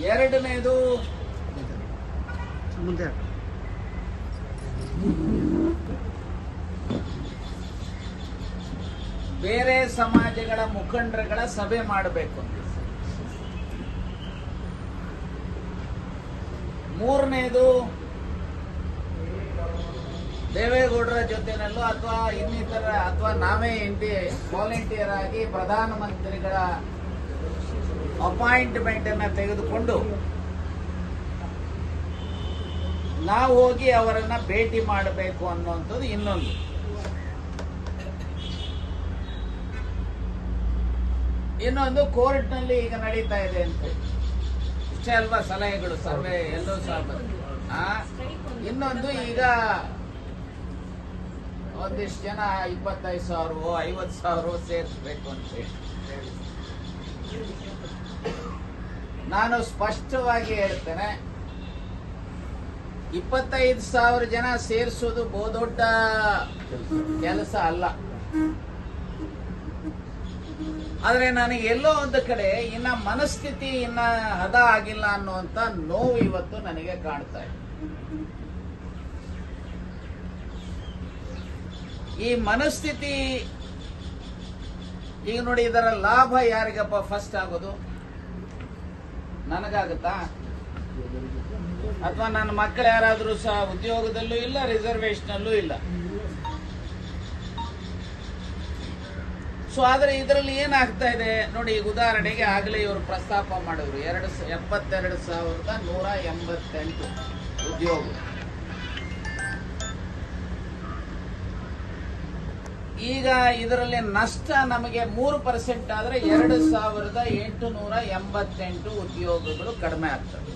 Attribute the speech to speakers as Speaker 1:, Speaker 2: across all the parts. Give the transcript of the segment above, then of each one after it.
Speaker 1: ಎರಡನೇದು
Speaker 2: ಮುಂದೆ
Speaker 1: ಬೇರೆ ಸಮಾಜಗಳ ಮುಖಂಡರುಗಳ ಸಭೆ ಮಾಡಬೇಕು. ಮೂರನೇದು ದೇವೇಗೌಡರ ಜೊತೆನಲ್ಲೂ ಅಥವಾ ಇನ್ನಿತರ ಅಥವಾ ನಾವೇ ವಾಲಂಟಿಯರ್ ಆಗಿ ಪ್ರಧಾನಮಂತ್ರಿಗಳ ಅಪಾಯಿಂಟ್ಮೆಂಟ್ ಅನ್ನ ತೆಗೆದುಕೊಂಡು ನಾವು ಹೋಗಿ ಅವರನ್ನ ಭೇಟಿ ಮಾಡಬೇಕು ಅನ್ನುವಂಥದ್ದು ಇನ್ನೊಂದು. ಇನ್ನೊಂದು ಕೋರ್ಟ್ನಲ್ಲಿ ಈಗ ನಡೀತಾ ಇದೆ ಅಂತ ಇಷ್ಟೇ ಅಲ್ವಾ ಸಲಹೆಗಳು, ಸರ್ವೆ ಎಲ್ಲೋ ಸಹ ಇನ್ನೊಂದು ಈಗ ಒಂದಿಷ್ಟು ಜನ 25,000 50,000 ಸೇರಿಸಬೇಕು ಅಂತ ಹೇಳಿ ನಾನು ಸ್ಪಷ್ಟವಾಗಿ ಹೇಳ್ತೇನೆ. 25,000 ಜನ ಸೇರಿಸೋದು ಬಹುದೊಡ್ಡ ಕೆಲಸ ಅಲ್ಲ. ಆದ್ರೆ ನನಗೆ ಎಲ್ಲೋ ಒಂದು ಕಡೆ ಇನ್ನ ಮನಸ್ಥಿತಿ ಇನ್ನ ಹದ ಆಗಿಲ್ಲ ಅನ್ನುವಂತ ನೋವು ಇವತ್ತು ನನಗೆ ಕಾಣ್ತಾ ಇದೆ. ಈ ಮನಸ್ಥಿತಿ ಈಗ ನೋಡಿ, ಇದರ ಲಾಭ ಯಾರಿಗಪ್ಪ ಫಸ್ಟ್ ಆಗೋದು? ನನಗಾಗುತ್ತಾ? ಅಥವಾ ನನ್ನ ಮಕ್ಕಳು ಯಾರಾದ್ರೂ ಸಹ ಉದ್ಯೋಗದಲ್ಲೂ ಇಲ್ಲ, ರಿಸರ್ವೇಶನಲ್ಲೂ ಇಲ್ಲ. ಸೊ ಆದ್ರೆ ಇದರಲ್ಲಿ ಏನಾಗ್ತಾ ಇದೆ ನೋಡಿ, ಈಗ ಉದಾಹರಣೆಗೆ ಆಗಲೇ ಇವರು ಪ್ರಸ್ತಾಪ ಮಾಡಿದ್ರು 72,188 ಉದ್ಯೋಗ. ಈಗ ಇದರಲ್ಲಿ ನಷ್ಟ ನಮಗೆ 3% ಆದ್ರೆ 2,888 ಉದ್ಯೋಗಗಳು ಕಡಿಮೆ ಆಗ್ತವೆ.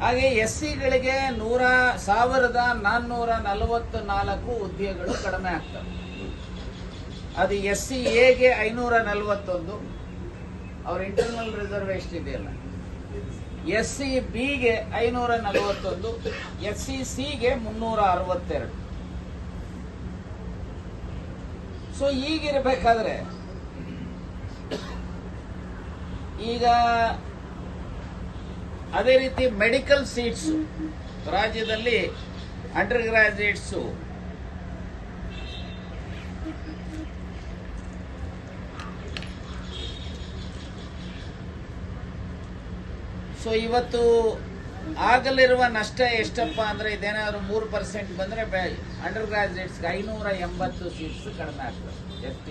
Speaker 1: ಹಾಗೆ SCಗಳಿಗೆ 1,444 ಹುದ್ದೆಗಳು ಕಡಿಮೆ ಆಗ್ತವೆ. ಅದು SCAಗೆ 541, ಅವ್ರ ಇಂಟರ್ನಲ್ ರಿಸರ್ವೇಶನ್ ಇದೆಯಲ್ಲ, SCBಗೆ 541, SCCಗೆ 362. ಸೊ ಈಗಿರ್ಬೇಕಾದ್ರೆ ಈಗ ಅದೇ ರೀತಿ ಮೆಡಿಕಲ್ ಸೀಟ್ಸ್ ರಾಜ್ಯದಲ್ಲಿ ಅಂಡರ್ ಗ್ರಾಜುಯೇಟ್ಸು ಸೊ ಇವತ್ತು ಆಗಲಿರುವ ನಷ್ಟ ಎಷ್ಟಪ್ಪ ಅಂದ್ರೆ ಇದೇನಾದ್ರು 3% ಬಂದ್ರೆ ಅಂಡರ್ ಗ್ರಾಜುಯೇಟ್ಸ್ಗೆ 580 ಸೀಟ್ಸ್ ಕಡಿಮೆ ಆಗ್ತದೆ. ST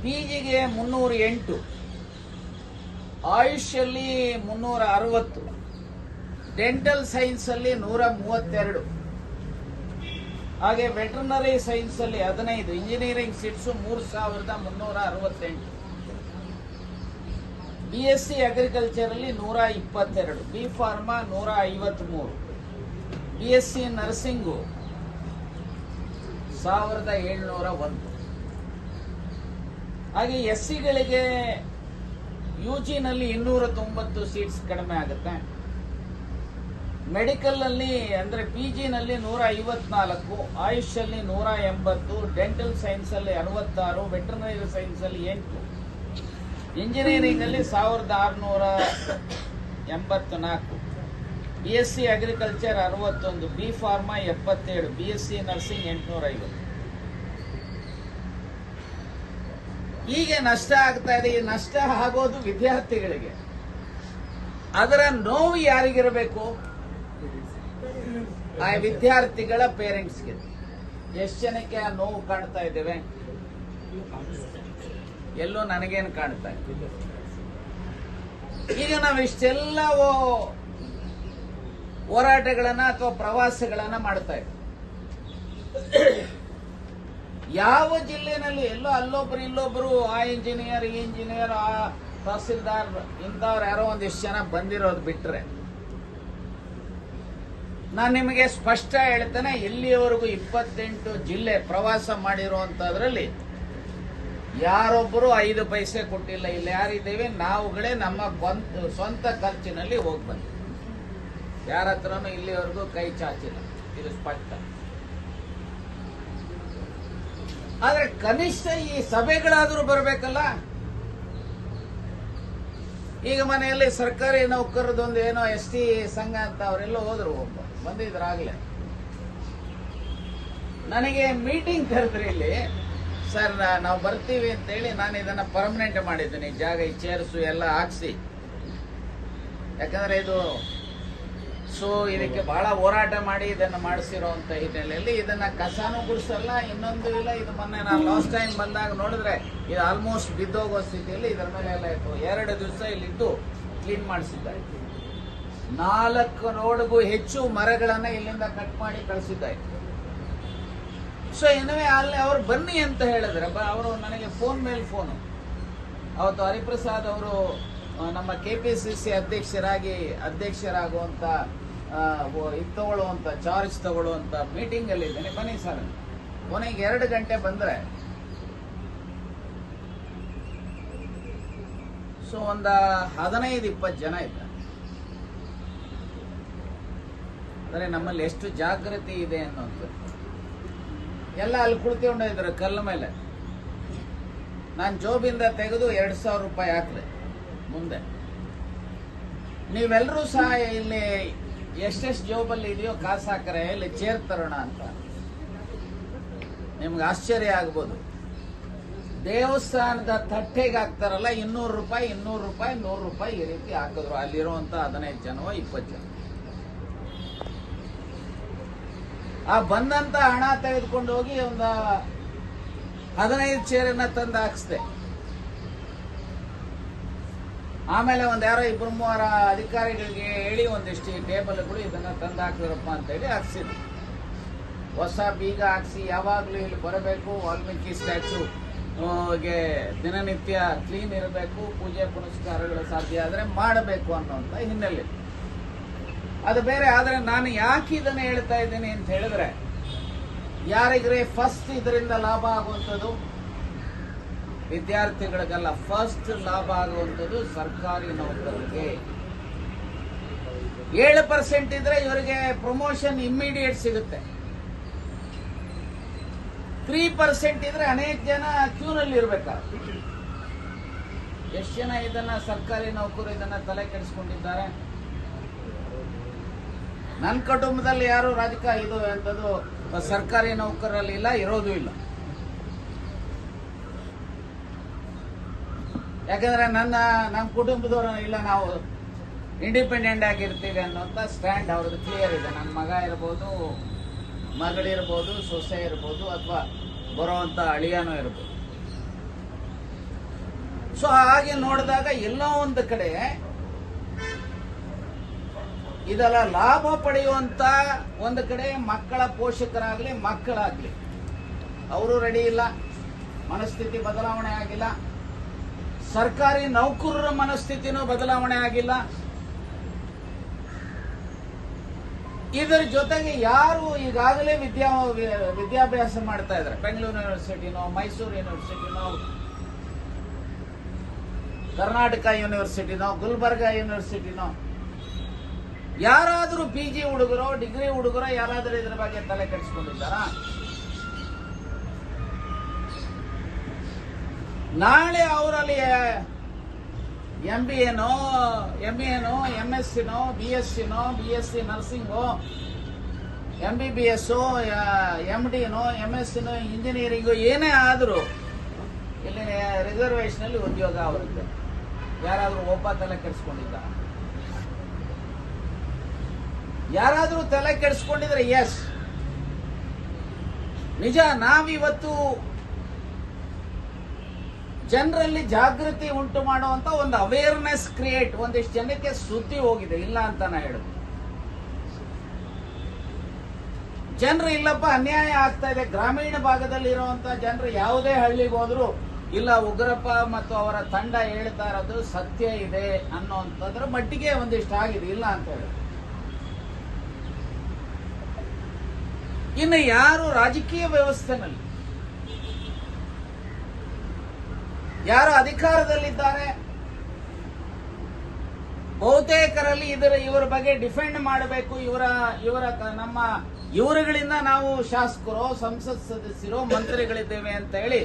Speaker 1: PGಗೆ 308, ಆಯುಷಲ್ಲಿ 360, ಡೆಂಟಲ್ ಸೈನ್ಸ್ ಅಲ್ಲಿ 132, ಹಾಗೆ ವೆಟರ್ನರಿ ಸೈನ್ಸ್ ಅಲ್ಲಿ 15, ಇಂಜಿನಿಯರಿಂಗ್ ಸೀಟ್ಸ್ 3,368, BSc ಅಗ್ರಿಕಲ್ಚರ್ ಅಲ್ಲಿ 122, B ಫಾರ್ಮಾ 153, BSc ನರ್ಸಿಂಗು 1,701. ಹಾಗೆ SCಗಳಿಗೆ UGನಲ್ಲಿ 290 ಸೀಟ್ಸ್ ಕಡಿಮೆ ಆಗುತ್ತೆ. ಮೆಡಿಕಲ್ ಅಲ್ಲಿ ಅಂದ್ರೆ PGನಲ್ಲಿ 154, ಆಯುಷ್ ಅಲ್ಲಿ 180, ಡೆಂಟಲ್ ಸೈನ್ಸ್ ಅಲ್ಲಿ 66, ವೆಟರ್ನರಿ ಸೈನ್ಸ್ ಅಲ್ಲಿ 8, ಇಂಜಿನಿಯರಿಂಗ್ ಅಲ್ಲಿ 1,684, BSc agriculture 61, B pharma 77, BSc nursing 850. ಹೀಗೆ ನಷ್ಟ ಆಗ್ತಾ ಇದೆ. ಈ ನಷ್ಟ ಆಗೋದು ವಿದ್ಯಾರ್ಥಿಗಳಿಗೆ. ಅದರ ನೋವು ಯಾರಿಗಿರಬೇಕು? ಆ ವಿದ್ಯಾರ್ಥಿಗಳ ಪೇರೆಂಟ್ಸ್ಗೆ. ಎಷ್ಟು ಜನಕ್ಕೆ ಆ ನೋವು ಕಾಣ್ತಾ ಇದ್ದೇವೆ? ಎಲ್ಲೋ ನನಗೇನು ಕಾಣ್ತಾ ಇದೆ. ಈಗ ನಾವು ಇಷ್ಟೆಲ್ಲ ಹೋರಾಟಗಳನ್ನ ಅಥವಾ ಪ್ರವಾಸಗಳನ್ನ ಮಾಡ್ತಾ ಇದ್ದೀವಿ. ಯಾವ ಜಿಲ್ಲೆನಲ್ಲಿ ಎಲ್ಲೋ ಅಲ್ಲೊಬ್ರು ಇಲ್ಲೊಬ್ರು ಆ ಇಂಜಿನಿಯರ್ ಈ ಇಂಜಿನಿಯರ್ ಆ ತಹಸೀಲ್ದಾರ್ ಇಂಥವ್ರು ಯಾರೋ ಒಂದಿಷ್ಟು ಜನ ಬಂದಿರೋದು ಬಿಟ್ರೆ, ನಾನು ನಿಮಗೆ ಸ್ಪಷ್ಟ ಹೇಳ್ತೇನೆ, ಇಲ್ಲಿಯವರೆಗೂ 28 ಜಿಲ್ಲೆ ಪ್ರವಾಸ ಮಾಡಿರುವಂತದ್ರಲ್ಲಿ ಯಾರೊಬ್ಬರು 5 ಪೈಸೆ ಕೊಟ್ಟಿಲ್ಲ. ಇಲ್ಲಿ ಯಾರಿದ್ದೇವೆ ನಾವುಗಳೇ ನಮ್ಮ ಸ್ವಂತ ಖರ್ಚಿನಲ್ಲಿ ಹೋಗಿ ಬಂದ, ಯಾರ ಹತ್ರನೂ ಇಲ್ಲಿವರೆಗೂ ಕೈ ಚಾಚಿಲ್ಲ. ಇದು ಸ್ಪಷ್ಟ. ಆದ್ರೆ ಕನಿಷ್ಠ ಈ ಸಭೆಗಳಾದ್ರೂ ಬರಬೇಕಲ್ಲ. ಈಗ ಮನೆಯಲ್ಲಿ ಸರ್ಕಾರಿ ನೌಕರದೊಂದು ಏನೋ ST ಸಂಘ ಅಂತ ಅವರೆಲ್ಲ ಹೋದ್ರು, ಬಂದಿದ್ರಾಗ್ಲೇ ನನಗೆ ಮೀಟಿಂಗ್ ಕರೆದ್ರಿ ಇಲ್ಲಿ. ಸರ್ ನಾವು ಬರ್ತೀವಿ ಅಂತೇಳಿ ನಾನು ಇದನ್ನ ಪರ್ಮನೆಂಟ್ ಮಾಡಿದ್ದೀನಿ, ಜಾಗ ಈ ಚೇರ್ಸು ಎಲ್ಲ ಹಾಕ್ಸಿ. ಯಾಕಂದ್ರೆ ಇದು ಇದಕ್ಕೆ ಬಹಳ ಹೋರಾಟ ಮಾಡಿ ಇದನ್ನು ಮಾಡಿಸಿರೋಂಥ ಹಿನ್ನೆಲೆಯಲ್ಲಿ ಇದನ್ನ ಕಸಾನು ಗುಡಿಸಲ್ಲ, ಇನ್ನೊಂದು ಇಲ್ಲ. ಇದು ಮೊನ್ನೆ ನಾನು ಲಾಸ್ಟ್ ಟೈಮ್ ಬಂದಾಗ ನೋಡಿದ್ರೆ ಇದು ಆಲ್ಮೋಸ್ಟ್ ಬಿದ್ದೋಗೋ ಸ್ಥಿತಿಯಲ್ಲಿ ಇದರ ಮೇಲೆ ಎಲ್ಲ ಇತ್ತು. 2 ದಿವಸ ಇಲ್ಲಿದ್ದು ಕ್ಲೀನ್ ಮಾಡಿಸಿದ್ದಾರೆ. 400ಗೂ ಹೆಚ್ಚು ಮರಗಳನ್ನ ಇಲ್ಲಿಂದ ಕಟ್ ಮಾಡಿ ಕಳಿಸಿದ್ದಾರೆ. ಸೊ ಇನ್ನವೇ ಅಲ್ಲಿ ಅವ್ರು ಬನ್ನಿ ಅಂತ ಹೇಳಿದ್ರೆ ಅವರು ನನಗೆ ಫೋನ್ ಮೇಲೆ ಫೋನು. ಅವತ್ತು ಹರಿಪ್ರಸಾದ್ ಅವರು ನಮ್ಮ KPCC ಅಧ್ಯಕ್ಷರಾಗುವಂತ ತಗೊಳ್ಳುವಂತ ಚಾರ್ಜ್ ತಗೊಳ್ಳುವಂತ ಮೀಟಿಂಗ್ ಅಲ್ಲಿ ಇದ್ದೇನೆ, ಬನ್ನಿ ಸರ್. ಕೊನೆಗೆ 2 ಗಂಟೆ ಬಂದ್ರೆ ಸೊ ಒಂದು 15-20 ಜನ ಇದ್ದಾರೆ. ಅಂದ್ರೆ ನಮ್ಮಲ್ಲಿ ಎಷ್ಟು ಜಾಗೃತಿ ಇದೆ ಅನ್ನೋದು. ಎಲ್ಲ ಅಲ್ಲಿ ಕುಳಿತುಕೊಂಡಿದ್ರು ಕಲ್ಲ ಮೇಲೆ. ನಾನು ಜೋಬಿಂದ ತೆಗೆದು 2,000 ರೂಪಾಯಿ ಹಾಕಿದೆ ಮುಂದೆ. ನೀವೆಲ್ಲರೂ ಸಹ ಇಲ್ಲಿ ಎಷ್ಟೆಷ್ಟು ಜೋಬಲ್ಲಿ ಇದೆಯೋ ಕಾಸು ಹಾಕರೆ ಇಲ್ಲಿ ಚೇರ್ ತರೋಣ ಅಂತ. ನಿಮ್ಗೆ ಆಶ್ಚರ್ಯ ಆಗ್ಬೋದು. ದೇವಸ್ಥಾನದ ತಟ್ಟೆಗೆ ಹಾಕ್ತಾರಲ್ಲ 200 ರೂಪಾಯಿ 200 ರೂಪಾಯಿ 100 ರೂಪಾಯಿ ಈ ರೀತಿ ಹಾಕಿದ್ರು. ಅಲ್ಲಿರುವಂತ 15 ಜನವೋ 20 ಜನ. ಆ ಬಂದಂತ ಹಣ ತೆಗೆದುಕೊಂಡು ಹೋಗಿ ಒಂದು 15 ಚೇರನ್ನ ತಂದು ಹಾಕ್ಸ್ದೆ. ಆಮೇಲೆ ಯಾರೋ 2-3 ಅಧಿಕಾರಿಗಳಿಗೆ ಹೇಳಿ ಒಂದಿಷ್ಟು ಟೇಬಲ್ಗಳು ಇದನ್ನ ತಂದು ಹಾಕಿದ್ರಪ್ಪ ಅಂತ ಹೇಳಿ ಹಾಕ್ಸಿದ್ರು. ಹೊಸ ಬೀಗ ಹಾಕ್ಸಿ ಯಾವಾಗ್ಲೂ ಇಲ್ಲಿ ಬರಬೇಕು, ವಾಲ್ಮೀಕಿ ಸ್ಟ್ಯಾಚ್ಯೂಗೆ ದಿನನಿತ್ಯ ಕ್ಲೀನ್ ಇರಬೇಕು, ಪೂಜೆ ಪುನಸ್ಕಾರಗಳು ಸಾಧ್ಯ ಆದ್ರೆ ಮಾಡಬೇಕು ಅನ್ನೋಂಥ ಹಿನ್ನೆಲೆ. ಅದು ಬೇರೆ. ಆದ್ರೆ ನಾನು ಯಾಕೆ ಇದನ್ನ ಹೇಳ್ತಾ ಇದ್ದೀನಿ ಅಂತ ಹೇಳಿದ್ರೆ, ಯಾರಿಗ್ರೆ ಫಸ್ಟ್ ಇದರಿಂದ ಲಾಭ ಆಗುವಂಥದ್ದು ವಿದ್ಯಾರ್ಥಿಗಳಿಗೆಲ್ಲ. ಫಸ್ಟ್ ಲಾಭ ಆಗುವಂಥದ್ದು ಸರ್ಕಾರಿ ನೌಕರರಿಗೆ. 7% ಇದ್ರೆ ಇವರಿಗೆ ಪ್ರಮೋಷನ್ ಇಮ್ಮಿಡಿಯೇಟ್ ಸಿಗುತ್ತೆ. 3% ಇದ್ರೆ ಅನೇಕ ಜನ ಕ್ಯೂನಲ್ಲಿ ಇರ್ಬೇಕಾದ್ರೆ. ಎಷ್ಟು ಜನ ಇದನ್ನ ಸರ್ಕಾರಿ ನೌಕರರು ಇದನ್ನ ತಲೆ ಕೆಡಿಸ್ಕೊಂಡಿದ್ದಾರೆ? ನನ್ನ ಕುಟುಂಬದಲ್ಲಿ ಯಾರು ರಾಜಕೀಯ ಇದು ಎಂಥದ್ದು ಸರ್ಕಾರಿ ನೌಕರಲ್ಲಿ ಇಲ್ಲ, ಇರೋದು ಇಲ್ಲ. ಯಾಕಂದ್ರೆ ನಮ್ಮ ಕುಟುಂಬದವರು ಇಲ್ಲ, ನಾವು ಇಂಡಿಪೆಂಡೆಂಟ್ ಆಗಿರ್ತೀವಿ ಅನ್ನೋಂಥ ಸ್ಟ್ಯಾಂಡ್ ಅವ್ರದ್ದು ಕ್ಲಿಯರ್ ಇದೆ. ನನ್ನ ಮಗ ಇರ್ಬೋದು, ಮಗಳಿರ್ಬೋದು, ಸೊಸೆ ಇರ್ಬೋದು, ಅಥವಾ ಬರುವಂತ ಅಳಿಯಾನೋ ಇರ್ಬೋದು. ಸೊ ಹಾಗೆ ನೋಡಿದಾಗ ಎಲ್ಲೋ ಒಂದು ಕಡೆ ಇದೆಲ್ಲ ಲಾಭ ಪಡೆಯುವಂತ ಒಂದು ಕಡೆ ಮಕ್ಕಳ ಪೋಷಕರಾಗ್ಲಿ ಮಕ್ಕಳಾಗ್ಲಿ ಅವರು ರೆಡಿ ಇಲ್ಲ, ಮನಸ್ಥಿತಿ ಬದಲಾವಣೆ ಆಗಿಲ್ಲ. ಸರ್ಕಾರಿ ನೌಕರರ ಮನಸ್ಥಿತಿನೂ ಬದಲಾವಣೆ ಆಗಿಲ್ಲ. ಇದರ ಜೊತೆಗೆ ಯಾರು ಈಗಾಗಲೇ ವಿದ್ಯಾಭ್ಯಾಸ ಮಾಡ್ತಾ ಇದ್ದಾರೆ, ಬೆಂಗಳೂರು ಯೂನಿವರ್ಸಿಟಿನೋ, ಮೈಸೂರು ಯೂನಿವರ್ಸಿಟಿನೋ, ಕರ್ನಾಟಕ ಯೂನಿವರ್ಸಿಟಿನೋ, ಗುಲ್ಬರ್ಗಾ ಯೂನಿವರ್ಸಿಟಿನೋ, ಯಾರಾದರೂ PG ಹುಡುಗರೋ ಡಿಗ್ರಿ ಹುಡುಗರೋ ಯಾರಾದರೂ ಇದ್ರ ಬಗ್ಗೆ ತಲೆ ಕೆಡಿಸ್ಕೊಂಡಿದ್ದಾರ? ನಾಳೆ ಅವರಲ್ಲಿ MBAನೋ MAನೋ MScನೋ BScನೋ BSc ನರ್ಸಿಂಗೋ MBBS MDನೋ MScನೋ ಇಂಜಿನಿಯರಿಂಗೋ ಏನೇ ಆದರೂ ಇಲ್ಲಿ ರಿಸರ್ವೇಶನ್ ಅಲ್ಲಿ ಉದ್ಯೋಗ ಅವರಿಗೆ ಯಾರಾದರೂ ಒಬ್ಬ ತಲೆ ಕೆಡಿಸ್ಕೊಂಡಿದ್ದ? ಯಾರಾದರೂ ತಲೆ ಕೆಡಿಸ್ಕೊಂಡಿದ್ರೆ ಎಸ್, ನಿಜ. ನಾವಿವತ್ತು ಜನರಲ್ಲಿ ಜಾಗೃತಿ ಉಂಟು ಮಾಡುವಂತ ಒಂದು ಅವೇರ್ನೆಸ್ ಕ್ರಿಯೇಟ್, ಒಂದಿಷ್ಟು ಜನಕ್ಕೆ ಸುದ್ದಿ ಹೋಗಿದೆ, ಇಲ್ಲ ಅಂತ ನಾ ಹೇಳುದು. ಜನರು ಇಲ್ಲಪ್ಪ ಅನ್ಯಾಯ ಆಗ್ತಾ ಇದೆ. ಗ್ರಾಮೀಣ ಭಾಗದಲ್ಲಿ ಇರುವಂತ ಜನರು ಯಾವುದೇ ಹಳ್ಳಿಗೆ ಹೋದ್ರು ಇಲ್ಲ ಉಗ್ರಪ್ಪ ಮತ್ತು ಅವರ ತಂಡ ಹೇಳ್ತಾ ಇರೋದು ಸತ್ಯ ಇದೆ ಅನ್ನೋಂಥದ್ರ ಮಟ್ಟಿಗೆ ಒಂದಿಷ್ಟು ಆಗಿದೆ, ಇಲ್ಲ ಅಂತ ಹೇಳಿ. ಇನ್ನು ಯಾರು ರಾಜಕೀಯ ವ್ಯವಸ್ಥೆನಲ್ಲಿ ಯಾರು ಅಧಿಕಾರದಲ್ಲಿದ್ದಾರೆ, ಬಹುತೇಕರಲ್ಲಿ ಇವರ ಬಗ್ಗೆ ಡಿಫೆಂಡ್ ಮಾಡಬೇಕು, ಇವರುಗಳಿಂದ ನಾವು ಶಾಸಕರೋ ಸಂಸತ್ ಸದಸ್ಯರೋ ಮಂತ್ರಿಗಳಿದ್ದೇವೆ ಅಂತ ಹೇಳಿ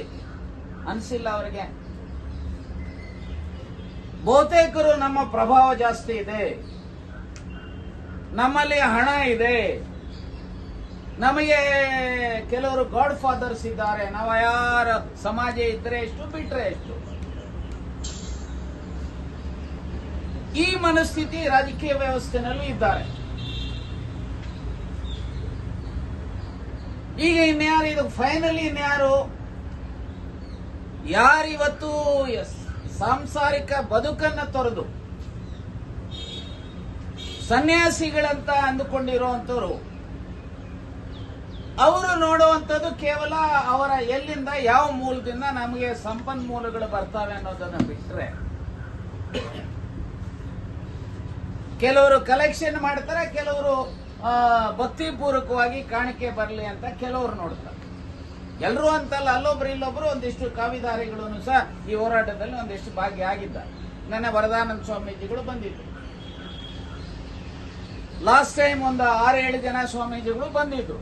Speaker 1: ಅನ್ಸಿಲ್ಲ ಅವರಿಗೆ. ಬಹುತೇಕರು ನಮ್ಮ ಪ್ರಭಾವ ಜಾಸ್ತಿ ಇದೆ, ನಮ್ಮಲ್ಲಿ ಹಣ ಇದೆ, ನಮಗೆ ಕೆಲವರು ಗಾಡ್ ಫಾದರ್ಸ್ ಇದ್ದಾರೆ, ನಾವು ಯಾರ ಸಮಾಜ ಇದ್ರೆ ಎಷ್ಟು ಬಿಟ್ರೆ ಎಷ್ಟು. ಈ ಮನಸ್ಥಿತಿ ರಾಜಕೀಯ ವ್ಯವಸ್ಥೆನಲ್ಲೂ ಇದ್ದಾರೆ. ಈಗ ಇನ್ಯಾರು ಇದು ಫೈನಲಿ ಇನ್ಯಾರು ಯಾರಿವತ್ತು ಸಾಂಸಾರಿಕ ಬದುಕನ್ನ ತೊರೆದು ಸನ್ಯಾಸಿಗಳಂತ ಅಂದುಕೊಂಡಿರುವಂತವರು, ಅವರು ನೋಡುವಂಥದ್ದು ಕೇವಲ ಅವರ ಎಲ್ಲಿಂದ ಯಾವ ಮೂಲದಿಂದ ನಮಗೆ ಸಂಪನ್ಮೂಲಗಳು ಬರ್ತವೆ ಅನ್ನೋದನ್ನ ಬಿಟ್ರೆ, ಕೆಲವರು ಕಲೆಕ್ಷನ್ ಮಾಡ್ತಾರೆ, ಕೆಲವರು ಭಕ್ತಿಪೂರ್ವಕವಾಗಿ ಕಾಣಿಕೆ ಬರಲಿ ಅಂತ ಕೆಲವರು ನೋಡ್ತಾರೆ. ಎಲ್ಲರೂ ಅಂತಲ್ಲ, ಅಲ್ಲೊಬ್ರು ಇಲ್ಲೊಬ್ರು ಒಂದಿಷ್ಟು ಕಾವಿದಾರಿಗಳನ್ನು ಸಹ ಈ ಹೋರಾಟದಲ್ಲಿ ಒಂದಿಷ್ಟು ಭಾಗಿಯಾಗಿದ್ದಾರೆ. ನನ್ನ ವರದಾನಂದ ಸ್ವಾಮೀಜಿಗಳು ಬಂದಿದ್ರು, ಲಾಸ್ಟ್ ಟೈಮ್ ಒಂದು 6-7 ಜನ ಸ್ವಾಮೀಜಿಗಳು ಬಂದಿದ್ರು.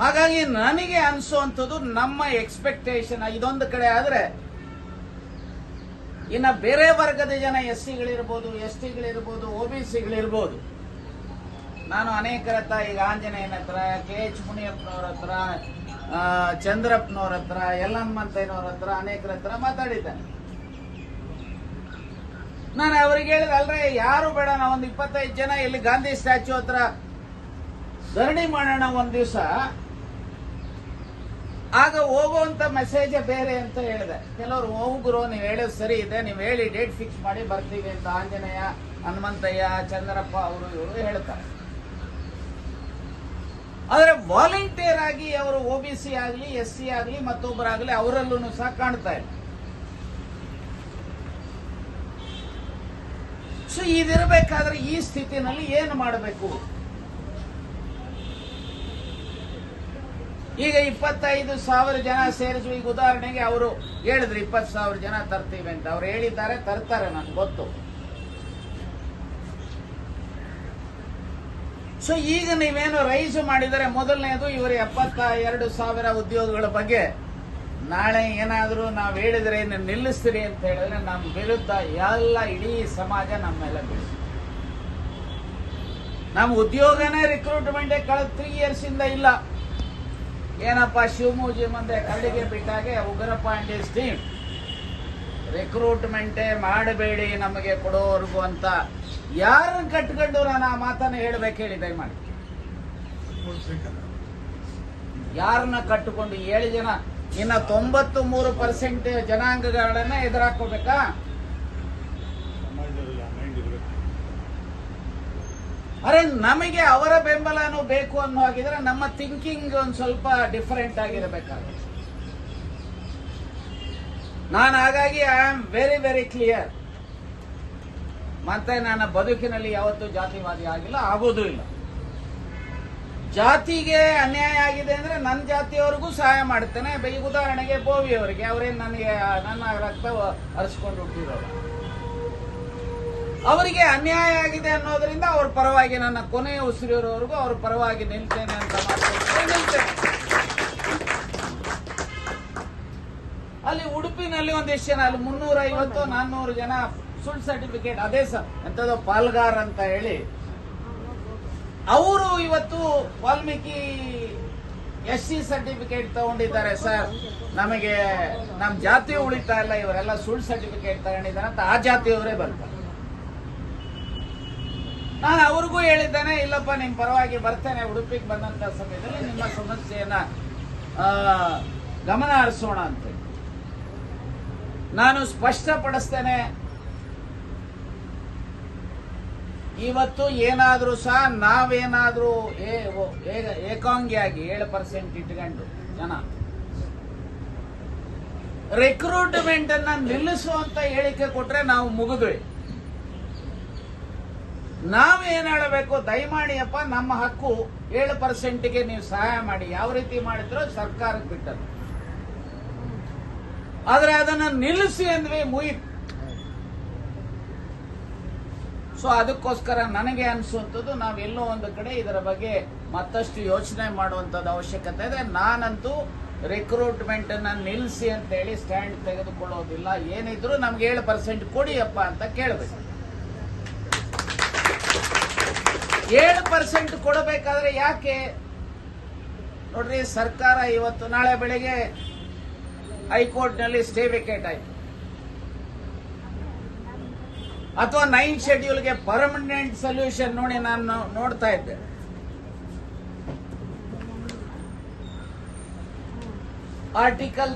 Speaker 1: ಹಾಗಾಗಿ ನನಗೆ ಅನಿಸುವಂಥದ್ದು ನಮ್ಮ ಎಕ್ಸ್ಪೆಕ್ಟೇಷನ್ ಇದೊಂದು ಕಡೆ ಆದ್ರೆ, ಇನ್ನ ಬೇರೆ ವರ್ಗದ ಜನ SC-ಗಳಿರ್ಬೋದು, ST-ಗಳಿರ್ಬೋದು, OBC-ಗಳಿರ್ಬೋದು, ನಾನು ಅನೇಕರ ಹತ್ರ, ಈಗ ಆಂಜನೇಯನ ಹತ್ರ, KH ಮುನಿಯಪ್ಪನವ್ರ ಹತ್ರ, ಚಂದ್ರಪ್ಪನವ್ರ ಹತ್ರ, ಯಲ್ಲಮ್ಮಂತಯ್ಯನವ್ರ ಹತ್ರ, ಅನೇಕರ ಹತ್ರ ಮಾತಾಡಿದ್ದೇನೆ. ನಾನು ಅವ್ರಿಗೆ ಹೇಳಿದೆ, ಅಲ್ರೇ ಯಾರು ಬೇಡ, ನಾವು ಒಂದು 25 ಜನ ಇಲ್ಲಿ ಗಾಂಧಿ ಸ್ಟ್ಯಾಚ್ಯೂ ಹತ್ರ ಧರಣಿ ಮಾಡೋಣ ಒಂದ್ ದಿವಸ, ಆಗ ಹೋಗುವಂತ ಮೆಸೇಜ್ ಬೇರೆ ಅಂತ ಹೇಳಿದೆ. ಕೆಲವರು ಹೋಗುರು, ನೀವು ಹೇಳೋದು ಸರಿ ಇದೆ, ನೀವು ಹೇಳಿ ಡೇಟ್ ಫಿಕ್ಸ್ ಮಾಡಿ ಬರ್ತೀವಿ ಅಂತ ಆಂಜನೇಯ, ಹನುಮಂತಯ್ಯ, ಚಂದ್ರಪ್ಪ ಅವರು ಇವರು ಹೇಳ್ತಾರೆ. ಆದ್ರೆ ವಾಲಂಟಿಯರ್ ಆಗಿ ಅವರು OBC ಆಗಲಿ, SC ಆಗಲಿ, ಮತ್ತೊಬ್ಬರಾಗಲಿ ಅವರಲ್ಲೂ ಸಹ ಕಾಣ್ತಾ ಇಲ್ಲ. ಸೊ ಇದಿರಬೇಕಾದ್ರೆ ಈ ಸ್ಥಿತಿನಲ್ಲಿ ಏನು ಮಾಡಬೇಕು? ಈಗ 25,000 ಜನ ಸೇರಿಸುವ, ಈಗ ಉದಾಹರಣೆಗೆ ಅವರು ಹೇಳಿದ್ರು 20,000 ಜನ ತರ್ತೀವಿ ಅಂತ. ಅವ್ರು ಹೇಳಿದ್ದಾರೆ, ತರ್ತಾರೆ, ನನ್ಗೆ ಗೊತ್ತು. ಸೊ ಈಗ ನೀವೇನು ರೈಸ್ ಮಾಡಿದರೆ, ಮೊದಲನೇದು ಇವರು 72,000 ಉದ್ಯೋಗಗಳ ಬಗ್ಗೆ ನಾಳೆ ಏನಾದರೂ ನಾವು ಹೇಳಿದ್ರೆ ನಿಲ್ಲಿಸ್ತೀರಿ ಅಂತ ಹೇಳಿದ್ರೆ ನಮ್ಮ ವಿರುದ್ಧ ಎಲ್ಲ ಇಡೀ ಸಮಾಜ ನಮ್ಮ ಮೇಲೆ ಬೀಳಿಸಿ. ನಮ್ಮ ಉದ್ಯೋಗನೇ ರಿಕ್ರೂಟ್ಮೆಂಟ್ ಕಳೆದ 3 years ಇಂದ ಇಲ್ಲ. ಏನಪ್ಪ ಶಿವಮೂಜಿ ಮುಂದೆ ಕರಡಿಗೆ ಬಿಟ್ಟಾಗೆ ಉಗ್ರಪ್ಪ ಅಂಡ್ ಹಿಸ್ ಟೀಮ್ ರಿಕ್ರೂಟ್ಮೆಂಟೇ ಮಾಡಬೇಡಿ ನಮಗೆ ಕೊಡೋವರೆಗೂ ಅಂತ ಯಾರನ್ನ ಕಟ್ಕೊಂಡು ನಾನು ಆ ಮಾತನ್ನ ಹೇಳ್ಬೇಕು ಹೇಳಿ ದಯಮಾಡಿ. ಯಾರನ್ನ ಕಟ್ಟಿಕೊಂಡು 7 ಜನ, ಇನ್ನ 93% ಜನಾಂಗಗಳನ್ನ ಎದುರಾಕೋಬೇಕಾ? ಅರೆ ನಮಗೆ ಅವರ ಬೆಂಬಲನೂ ಬೇಕು ಅನ್ನೋ ಹಾಗಿದ್ರೆ ನಮ್ಮ ಥಿಂಕಿಂಗ್ ಒಂದು ಸ್ವಲ್ಪ ಡಿಫರೆಂಟ್ ಆಗಿರಬೇಕಾಗುತ್ತೆ. ನಾನು ಹಾಗಾಗಿ I am very very clear. ಮತ್ತೆ ನನ್ನ ಬದುಕಿನಲ್ಲಿ ಯಾವತ್ತೂ ಜಾತಿವಾದಿ ಆಗಿಲ್ಲ, ಆಗೋದೂ ಇಲ್ಲ. ಜಾತಿಗೆ ಅನ್ಯಾಯ ಆಗಿದೆ ಅಂದ್ರೆ ನನ್ನ ಜಾತಿಯವರಿಗೂ ಸಹಾಯ ಮಾಡ್ತೇನೆ. ಈಗ ಉದಾಹರಣೆಗೆ ಬೋವಿ ಅವರಿಗೆ, ಅವರೇನು ನನಗೆ ನನ್ನ ರಕ್ತ ಹರಿಸ್ಕೊಂಡು ಹುಟ್ಟಿರೋರು, ಅವರಿಗೆ ಅನ್ಯಾಯ ಆಗಿದೆ ಅನ್ನೋದ್ರಿಂದ ಅವ್ರ ಪರವಾಗಿ ನನ್ನ ಕೊನೆಯ ಉಸಿರಿರೋವರೆಗೂ ಅವ್ರ ಪರವಾಗಿ ನಿಲ್ತೇನೆ ಅಂತ ನಿಲ್ತೇನೆ. ಅಲ್ಲಿ ಉಡುಪಿನಲ್ಲಿ ಒಂದಿಷ್ಟು ಜನ, ಅಲ್ಲಿ 350-400 ಜನ ಸುಳ್ಳು ಸರ್ಟಿಫಿಕೇಟ್, ಅದೇ ಎಂತದೋ ಪಾಲ್ಗಾರ್ ಅಂತ ಹೇಳಿ, ಅವರು ಇವತ್ತು ವಾಲ್ಮೀಕಿ SC ಸರ್ಟಿಫಿಕೇಟ್ ತಗೊಂಡಿದ್ದಾರೆ. ಸರ್ ನಮಗೆ ನಮ್ಮ ಜಾತಿ ಉಳಿತಾ ಇಲ್ಲ, ಇವರೆಲ್ಲ ಸುಳ್ಳು ಸರ್ಟಿಫಿಕೇಟ್ ತಗೊಂಡಿದ್ದಾರೆ ಅಂತ ಆ ಜಾತಿಯವರೇ ಬರ್ತಾರೆ. ನಾನು ಅವ್ರಿಗೂ ಹೇಳಿದ್ದೇನೆ, ಇಲ್ಲಪ್ಪ ನಿಮ್ಮ ಪರವಾಗಿ ಬರ್ತೇನೆ, ಉಡುಪಿಗೆ ಬಂದಂತ ಸಮಯದಲ್ಲಿ ನಿಮ್ಮ ಸಮಸ್ಯೆಯನ್ನ ಗಮನ ಹರಿಸೋಣ ಅಂತ ನಾನು ಸ್ಪಷ್ಟಪಡಿಸ್ತೇನೆ. ಇವತ್ತು ಏನಾದ್ರೂ ಸಹ ನಾವೇನಾದ್ರೂ ಏಕಾಂಗಿಯಾಗಿ 7% ಇಟ್ಕೊಂಡು ಜನ ರಿಕ್ರೂಟ್ಮೆಂಟ್ ಅನ್ನ ನಿಲ್ಲಿಸುವಂತ ಹೇಳಿಕೆ ಕೊಟ್ರೆ ನಾವು ಮುಗಿದ್ವಿ. ನಾವೇನ್ ಹೇಳಬೇಕು, ದಯಮಾಡಿಯಪ್ಪ ನಮ್ಮ ಹಕ್ಕು 7%ಗೆ ನೀವು ಸಹಾಯ ಮಾಡಿ. ಯಾವ ರೀತಿ ಮಾಡಿದ್ರೋ ಸರ್ಕಾರಕ್ಕೆ ಬಿಟ್ಟದ್ದು, ಆದ್ರೆ ಅದನ್ನ ನಿಲ್ಲಿಸಿ ಅಂದ್ವಿ, ಮುಗಿತು. ಸೊ ಅದಕ್ಕೋಸ್ಕರ ನನಗೆ ಅನಿಸುವಂಥದ್ದು, ನಾವೆಲ್ಲೋ ಒಂದು ಕಡೆ ಇದರ ಬಗ್ಗೆ ಮತ್ತಷ್ಟು ಯೋಚನೆ ಮಾಡುವಂಥದ್ದು ಅವಶ್ಯಕತೆ ಇದೆ. ನಾನಂತೂ ರಿಕ್ರೂಟ್ಮೆಂಟ್ ಅನ್ನ ನಿಲ್ಲಿಸಿ ಅಂತ ಹೇಳಿ ಸ್ಟ್ಯಾಂಡ್ ತೆಗೆದುಕೊಳ್ಳೋದಿಲ್ಲ. ಏನಿದ್ರು ನಮ್ಗೆ 7% ಕೊಡಿಯಪ್ಪ ಅಂತ ಕೇಳಬೇಕು. 7% ಕೊಡಬೇಕಾದ್ರೆ ಯಾಕೆ ನೋಡ್ರಿ, ಸರ್ಕಾರ ಇವತ್ತು ನಾಳೆ ಬೆಳಗ್ಗೆ ಹೈಕೋರ್ಟ್ ನಲ್ಲಿ ಸ್ಟೇ ವೇಕೇಟ್ ಆಯ್ತು, ಅಥವಾ 9th ಶೆಡ್ಯೂಲ್ಗೆ ಪರ್ಮನೆಂಟ್ ಸೊಲ್ಯೂಷನ್ ನೋಡಿ. ನಾನು ನೋಡ್ತಾ ಇದ್ದೆ, ಆರ್ಟಿಕಲ್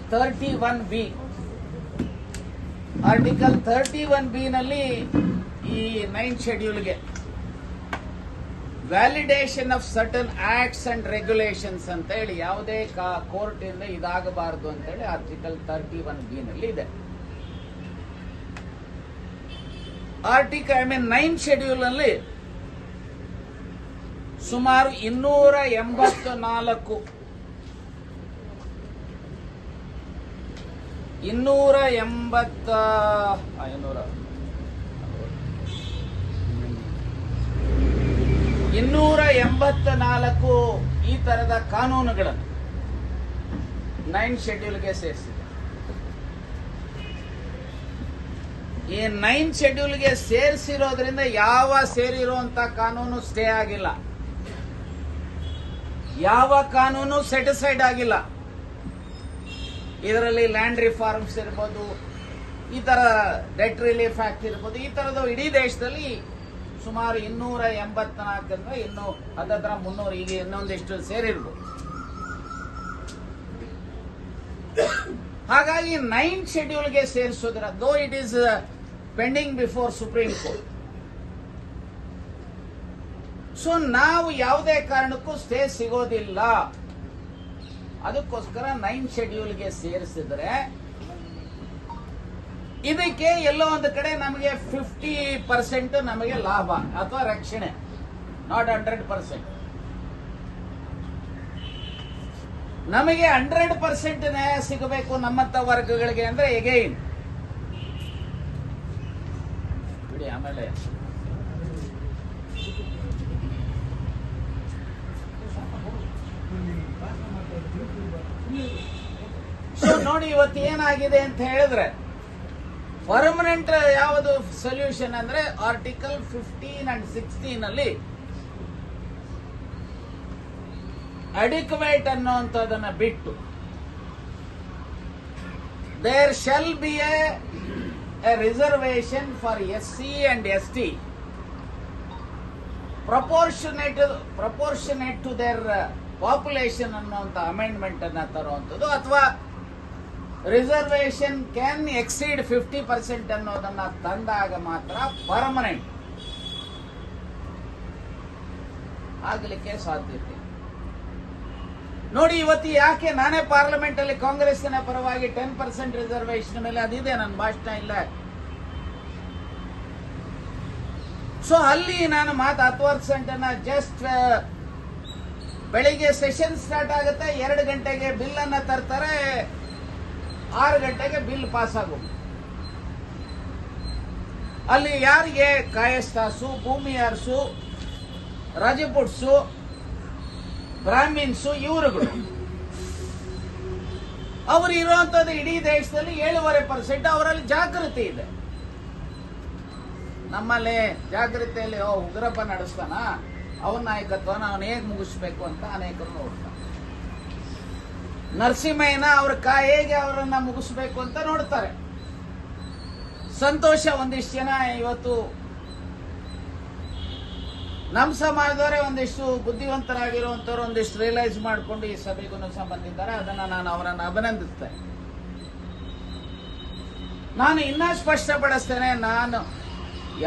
Speaker 1: 31B ನಲ್ಲಿ ಈ 9th ಶೆಡ್ಯೂಲ್ಗೆ validation of certain acts and regulations ಅಂತ ಹೇಳಿ ಯಾವುದೇ ಕೋರ್ಟ್ ಇಂದ ಇದಾಗಬಾರದು ಅಂತ ಹೇಳಿ ಆರ್ಟಿಕಲ್ 31B ನಲ್ಲಿ ಇದೆ. ಆರ್ಟಿಕಲ್ 9th ಶೆಡ್ಯೂಲ್ ನಲ್ಲಿ ಸುಮಾರು 284 ಈ ತರದ ಕಾನೂನುಗಳನ್ನು 9th ಶೆಡ್ಯೂಲ್ಗೆ ಸೇರಿಸಿದೆ. ಈ 9th ಶೆಡ್ಯೂಲ್ಗೆ ಸೇರಿಸಿರೋದ್ರಿಂದ ಯಾವ ಸೇರಿರುವಂತ ಕಾನೂನು ಸ್ಟೇ ಆಗಿಲ್ಲ, ಯಾವ ಕಾನೂನು ಸೆಟಿಸೈಡ್ ಆಗಿಲ್ಲ. ಇದರಲ್ಲಿ ಲ್ಯಾಂಡ್ ರಿಫಾರ್ಮ್ಸ್ ಇರ್ಬೋದು, ಈ ತರ ಡೆಟ್ ರಿಲೀಫ್ ಆಕ್ಟ್ ಇರ್ಬೋದು, ಈ ತರದ ಇಡೀ ದೇಶದಲ್ಲಿ ಸುಮಾರು 284 ಇನ್ನು 300 ಈಗ ಇನ್ನೊಂದಿಷ್ಟು ಸೇರಿರ್ಬೋದು. ಹಾಗಾಗಿ 9th ಶೆಡ್ಯೂಲ್ಗೆ ಸೇರಿಸೋದ್ರ though it is pending before Supreme Court. So ನಾವು ಯಾವುದೇ ಕಾರಣಕ್ಕೂ ಸ್ಟೇ ಸಿಗೋದಿಲ್ಲ. ಅದಕ್ಕೋಸ್ಕರ 9th ಶೆಡ್ಯೂಲ್ಗೆ ಸೇರಿಸಿದ್ರೆ ಇದಕ್ಕೆ ಎಲ್ಲೋ ಒಂದು ಕಡೆ ನಮಗೆ 50% ನಮಗೆ ಲಾಭ ಅಥವಾ ರಕ್ಷಣೆ, ನಾಟ್ 100%. ನಮಗೆ 100% ನ್ಯಾಯ ಸಿಗಬೇಕು ನಮ್ಮಂತ ವರ್ಗಗಳಿಗೆ ಅಂದ್ರೆ ಎಗೈನ್ ಬಿಡಿ. ಆಮೇಲೆ ನೋಡಿ, ಇವತ್ತು ಏನಾಗಿದೆ ಅಂತ ಹೇಳಿದ್ರೆ ಪರ್ಮನೆಂಟ್ ಯಾವುದು ಸೊಲ್ಯೂಷನ್ ಅಂದ್ರೆ ಆರ್ಟಿಕಲ್ 15 and 16 ಅಲ್ಲಿ ಅಡಿಕ್ವೇಟ್ ಅನ್ನುವಂಥದ್ದನ್ನ ಬಿಟ್ಟು there shall be a reservation for SC and ST proportionate to their population ಅನ್ನುವಂಥ ಅಮೆಂಡ್ಮೆಂಟ್ ಅನ್ನ ತರುವಂಥದ್ದು, ಅಥವಾ ರಿಸರ್ವೇಶನ್ ಕ್ಯಾನ್ ಎಕ್ಸೀಡ್ 50% ಅನ್ನೋದನ್ನ ತಂದಾಗ ಮಾತ್ರ ಪರ್ಮನೆಂಟ್ ಆಗಲಿಕ್ಕೆ ಸಾಧ್ಯತೆ. ನೋಡಿ, ಇವತ್ತು ಯಾಕೆ ನಾನೇ ಪಾರ್ಲಿಮೆಂಟ್ ಅಲ್ಲಿ ಕಾಂಗ್ರೆಸ್ಸಿನ ಪರವಾಗಿ 10% ರಿಸರ್ವೇಶನ್ ಮೇಲೆ ಅದಿದೆ, ನನ್ನ ಭಾಷಣ ಇಲ್ಲ. ಸೊ ಅಲ್ಲಿ ನಾನು 10% ಅನ್ನ ಜಸ್ಟ್ ಬೆಳಿಗ್ಗೆ ಸೆಷನ್ ಸ್ಟಾರ್ಟ್ ಆಗುತ್ತೆ, 2 ಗಂಟೆಗೆ ಬಿಲ್ ಅನ್ನ ತರ್ತಾರೆ, 6 ಗಂಟೆಗೆ ಬಿಲ್ ಪಾಸ್ ಆಗೋದು. ಅಲ್ಲಿ ಯಾರಿಗೆ ಕಾಯಸ್ಥಾಸು, ಭೂಮಿ ಅರಸು, ರಜಪುಟ್ಸು, ಬ್ರಾಹ್ಮಿನ್ಸು ಇವರುಗಳು ಅವರು ಇರುವಂತದ್ದು ಇಡೀ ದೇಶದಲ್ಲಿ 7.5% ಅವರಲ್ಲಿ ಜಾಗೃತಿ ಇದೆ. ನಮ್ಮಲ್ಲಿ ಜಾಗೃತಿಯಲ್ಲಿ ಉಗ್ರಪ್ಪ ನಡೆಸ್ತಾನ, ಅವನ ನಾಯಕತ್ವನ ಅವನು ಹೇಗೆ ಮುಗಿಸ್ಬೇಕು ಅಂತ ಅನೇಕರು ನೋಡ್ತಾರೆ. ನರಸಿಂಹಯ್ಯನ ಅವ್ರ ಹೇಗೆ ಅವರನ್ನ ಮುಗಿಸ್ಬೇಕು ಅಂತ ನೋಡ್ತಾರೆ. ಸಂತೋಷ, ಒಂದಿಷ್ಟು ಜನ ಇವತ್ತು ನಮ್ಮ ಸಮಾಜದವರೇ ಒಂದಿಷ್ಟು ಬುದ್ಧಿವಂತರಾಗಿರುವಂತವ್ರು ಒಂದಿಷ್ಟು ರಿಯಲೈಸ್ ಮಾಡಿಕೊಂಡು ಈ ಸಭೆಗೂ ಸಹ ಬಂದಿದ್ದಾರೆ. ಅದನ್ನ ನಾನು ಅವರನ್ನು ಅಭಿನಂದಿಸ್ತೇನೆ. ನಾನು ಇನ್ನೂ ಸ್ಪಷ್ಟಪಡಿಸ್ತೇನೆ, ನಾನು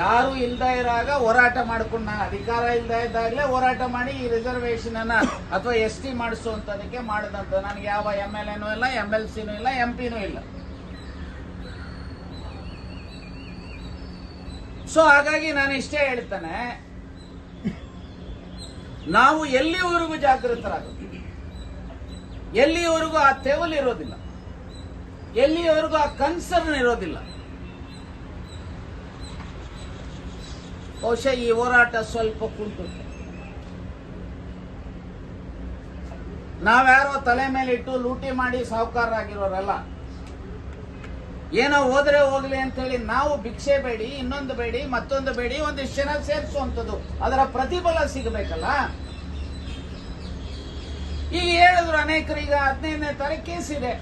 Speaker 1: ಯಾರು ಇಲ್ದ ಇರಾಗ ಹೋರಾಟ ಮಾಡ್ಕೊಂಡು, ನಾನು ಅಧಿಕಾರ ಇಲ್ದ ಇದ್ದಾಗಲೇ ಹೋರಾಟ ಮಾಡಿ ಈ ರಿಸರ್ವೇಶನ್ ಅನ್ನ ಅಥವಾ ST ಮಾಡಿಸುವಂತದಕ್ಕೆ ಮಾಡಿದಂತ. ನನಗೆ ಯಾವ MLAನೂ ಇಲ್ಲ, MLCನೂ ಇಲ್ಲ, MP ನೂ ಇಲ್ಲ. ಸೊ ಹಾಗಾಗಿ ನಾನು ಇಷ್ಟೇ ಹೇಳ್ತೇನೆ, ನಾವು ಎಲ್ಲಿವರೆಗೂ ಜಾಗೃತರಾಗುತ್ತೆ, ಎಲ್ಲಿವರೆಗೂ ಆ ತೆವಲು ಇರೋದಿಲ್ಲ, ಎಲ್ಲಿವರೆಗೂ ಆ ಕನ್ಸರ್ನ್ ಇರೋದಿಲ್ಲ, ಬಹುಶಃ ಈ ಹೋರಾಟ ಸ್ವಲ್ಪ ಕುಂಟುತ್ತೆ. ನಾವ್ಯಾರೋ ತಲೆ ಮೇಲೆ ಇಟ್ಟು ಲೂಟಿ ಮಾಡಿ ಸಾಹುಕಾರರಾಗಿರೋರಲ್ಲ. ಏನೋ ಹೋದ್ರೆ ಹೋಗ್ಲಿ ಅಂತ ಹೇಳಿ ನಾವು ಭಿಕ್ಷೆ ಬೇಡಿ, ಇನ್ನೊಂದು ಬೇಡಿ, ಮತ್ತೊಂದು ಬೇಡಿ, ಒಂದಿಷ್ಟು ಜನ ಸೇರಿಸುವಂಥದ್ದು, ಅದರ ಪ್ರತಿಫಲ ಸಿಗಬೇಕಲ್ಲ. ಈಗ ಹೇಳಿದ್ರು ಅನೇಕರು, ಈಗ 15ನೇ ತಾರೀಕು ಕೇಸ್ ಇದೆ.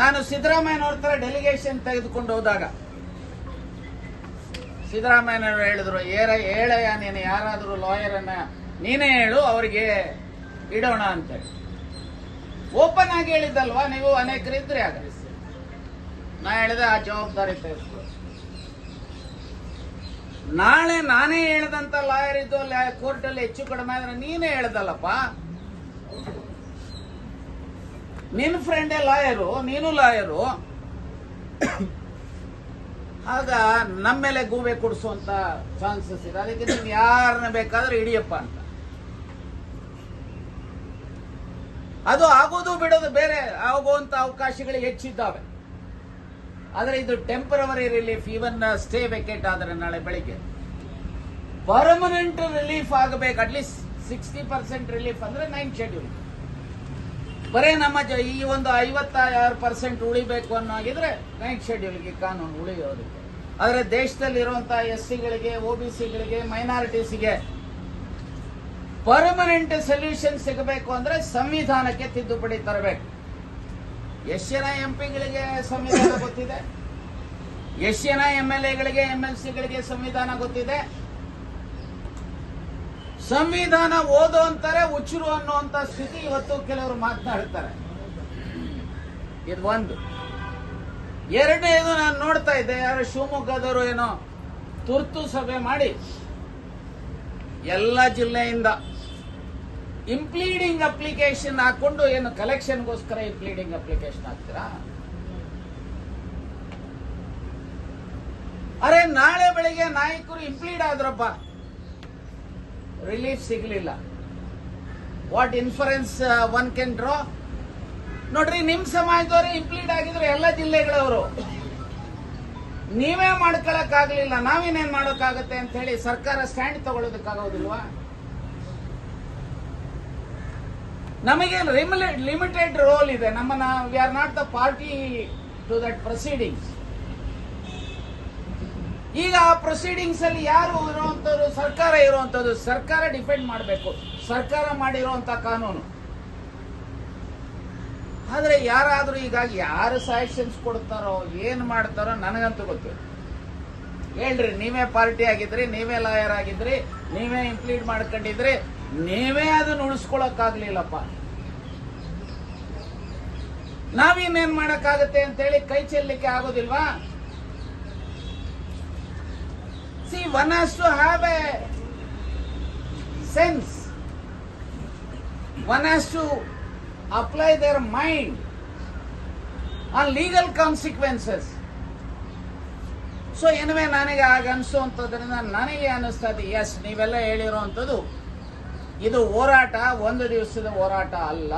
Speaker 1: ನಾನು ಸಿದ್ದರಾಮಯ್ಯನವ್ರ ತರ ಡೆಲಿಗೇಷನ್ ತೆಗೆದುಕೊಂಡು ಹೋದಾಗ ಸಿದ್ದರಾಮಯ್ಯನವರು ಹೇಳಿದ್ರು, ಹೇಳಯ್ಯ ನೀನು ಯಾರಾದರೂ ಲಾಯರನ್ನ ನೀನೇ ಹೇಳು, ಅವರಿಗೆ ಇಡೋಣ ಅಂತೇಳಿ ಓಪನ್ ಆಗಿ ಹೇಳಿದ್ದಲ್ವಾ ನೀವು, ಅನೇಕರಿದ್ರೆ ಆಗ ನಾ ಹೇಳಿದೆ ಆ ಜವಾಬ್ದಾರಿ ತೆಗೆದುಕೊ. ನಾಳೆ ನಾನೇ ಹೇಳ್ದಂತ ಲಾಯರ್ ಇದ್ದು ಕೋರ್ಟಲ್ಲಿ ಹೆಚ್ಚು ಕಡಿಮೆ ಆದ್ರೆ ನೀನೇ ಹೇಳ್ದಲ್ಲಪ್ಪ, ನಿನ್ ಫ್ರೆಂಡೇ ಲಾಯರು, ನೀನು ಲಾಯರು, ಆಗ ನಮ್ಮ ಮೇಲೆ ಗೂಬೆ ಕೊಡಿಸುವಂತ ಚಾನ್ಸಸ್ ಇದೆ. ಅದಕ್ಕೆ ನೀನು ಯಾರನ್ನ ಬೇಕಾದ್ರೂ ಹಿಡಿಯಪ್ಪ ಅಂತ. ಅದು ಆಗೋದು ಬಿಡೋದು ಬೇರೆ, ಆಗುವಂತ ಅವಕಾಶಗಳು ಹೆಚ್ಚಿದ್ದಾವೆ. ಆದರೆ ಇದು ಟೆಂಪರವರಿ ರಿಲೀಫ್. ಇವನ್ ಸ್ಟೇ ವೇಕೇಟ್ ಆದರೆ ನಾಳೆ ಬೆಳಿಗ್ಗೆ ಪರ್ಮನೆಂಟ್ ರಿಲೀಫ್ ಆಗಬೇಕು. ಅಟ್ಲೀಸ್ಟ್ 60% ರಿಲೀಫ್ ಅಂದ್ರೆ 9 ಶೆಡ್ಯೂಲ್. ಬರೇ ನಮ್ಮ ಈ ಒಂದು 56% ಉಳಿಬೇಕು ಅನ್ನೋಗಿದ್ರೆ 9 ಶೆಡ್ಯೂಲ್ಗೆ ಕಾನೂನು ಉಳಿಯೋದಕ್ಕೆ. ಆದರೆ ದೇಶದಲ್ಲಿ ಇರುವಂತಹ SCಗಳಿಗೆ, OBCಗಳಿಗೆ, ಮೈನಾರಿಟೀಸ್ಗೆ ಪರ್ಮನೆಂಟ್ ಸೊಲ್ಯೂಷನ್ ಸಿಗಬೇಕು ಅಂದ್ರೆ ಸಂವಿಧಾನಕ್ಕೆ ತಿದ್ದುಪಡಿ ತರಬೇಕು. ಎಷ್ಟು ಜನ MP-ಗಳಿಗೆ ಸಂವಿಧಾನ ಗೊತ್ತಿದೆ? ಎಷ್ಟು ಜನ MLA-ಗಳಿಗೆ, MLC-ಗಳಿಗೆ ಸಂವಿಧಾನ ಗೊತ್ತಿದೆ? ಸಂವಿಧಾನ ಓದು ಅಂತಾರೆ, ಹುಚ್ಚರು ಅನ್ನುವಂತ ಸ್ಥಿತಿ ಇವತ್ತು ಕೆಲವರು ಮಾತನಾಡ್ತಾರೆ. ಇದು ಒಂದು. ಎರಡನೇದು, ನಾನು ನೋಡ್ತಾ ಇದ್ದೆ, ಯಾರು ಶಿವಮೊಗ್ಗದವರು ಏನೋ ತುರ್ತು ಸಭೆ ಮಾಡಿ ಎಲ್ಲ ಜಿಲ್ಲೆಯಿಂದ ಇಂಪ್ಲೀಡಿಂಗ್ ಅಪ್ಲಿಕೇಶನ್ ಹಾಕೊಂಡು, ಏನು ಕಲೆಕ್ಷನ್ಗೋಸ್ಕರ ಇಂಪ್ಲೀಡಿಂಗ್ ಅಪ್ಲಿಕೇಶನ್ ಹಾಕ್ತೀರಾ? ಅರೆ ನಾಳೆ ಬೆಳಿಗ್ಗೆ ನಾಯಕರು ಇಂಪ್ಲೀಡ್ ಆದ್ರಪ್ಪ, ರಿಲೀಫ್ ಸಿಗಲಿಲ್ಲ. What inference one can draw? ನೋಡ್ರಿ, ನಿಮ್ ಸಮಾಜದವರು ಇಂಪ್ಲೀಡ್ ಆಗಿದ್ರು ಎಲ್ಲ ಜಿಲ್ಲೆಗಳವರು, ನೀವೇ ಮಾಡ್ಕೊಳಕ್ ಆಗ್ಲಿಲ್ಲ, ನಾವೇನೇನ್ ಮಾಡೋಕ್ಕಾಗತ್ತೆ ಅಂತ ಹೇಳಿ ಸರ್ಕಾರ ಸ್ಟ್ಯಾಂಡ್ ತಗೊಳ್ಳೋದಕ್ಕಾಗೋದಿಲ್ವಾ? ನಮಗೆ ಲಿಮಿಟೆಡ್ ರೋಲ್ ಇದೆ. ನಮ್ಮನ್ನ we are not the party to that proceedings. ಈಗ ಆ ಪ್ರೊಸೀಡಿಂಗ್ಸ್ ಅಲ್ಲಿ ಯಾರು ಇರುವಂತದ್ದು? ಸರ್ಕಾರ ಇರುವಂತದ್ದು. ಸರ್ಕಾರ ಡಿಪೆಂಡ್ ಮಾಡಬೇಕು, ಸರ್ಕಾರ ಮಾಡಿರುವಂತ ಕಾನೂನು. ಆದ್ರೆ ಯಾರಾದ್ರೂ ಹೀಗಾಗಿ ಯಾರು ಸಜೆಷನ್ಸ್ ಕೊಡ್ತಾರೋ, ಏನ್ ಮಾಡ್ತಾರೋ ನನಗಂತೂ ಗೊತ್ತಿಲ್ಲ. ಹೇಳ್ರಿ, ನೀವೇ ಪಾರ್ಟಿ ಆಗಿದ್ರಿ, ನೀವೇ ಲಾಯರ್ ಆಗಿದ್ರಿ, ನೀವೇ ಇಂಪ್ಲೀಡ್ ಮಾಡ್ಕೊಂಡಿದ್ರಿ, ನೀವೇ ಅದನ್ನ ಉಳಿಸ್ಕೊಳಕ್ಕಾಗ್ಲಿಲ್ಲಪ್ಪ, ನಾವಿನ್ನೇನ್ ಮಾಡಕ್ಕಾಗತ್ತೆ ಅಂತ ಹೇಳಿ ಕೈ ಚೆಲ್ಲಲಿಕ್ಕೆ ಆಗೋದಿಲ್ವಾ? See, one has to have a sense. One has to apply their mind on legal consequences. So anyway ನನಗೆ ಆಗ ಅನಿಸುವಂಥದ್ರಿಂದ ನನಗೆ ಅನಿಸ್ತದೆ, ಎಸ್, ನೀವೆಲ್ಲ ಹೇಳಿರುವಂಥದ್ದು ಇದು ಹೋರಾಟ ಒಂದು ದಿವಸದ ಹೋರಾಟ ಅಲ್ಲ.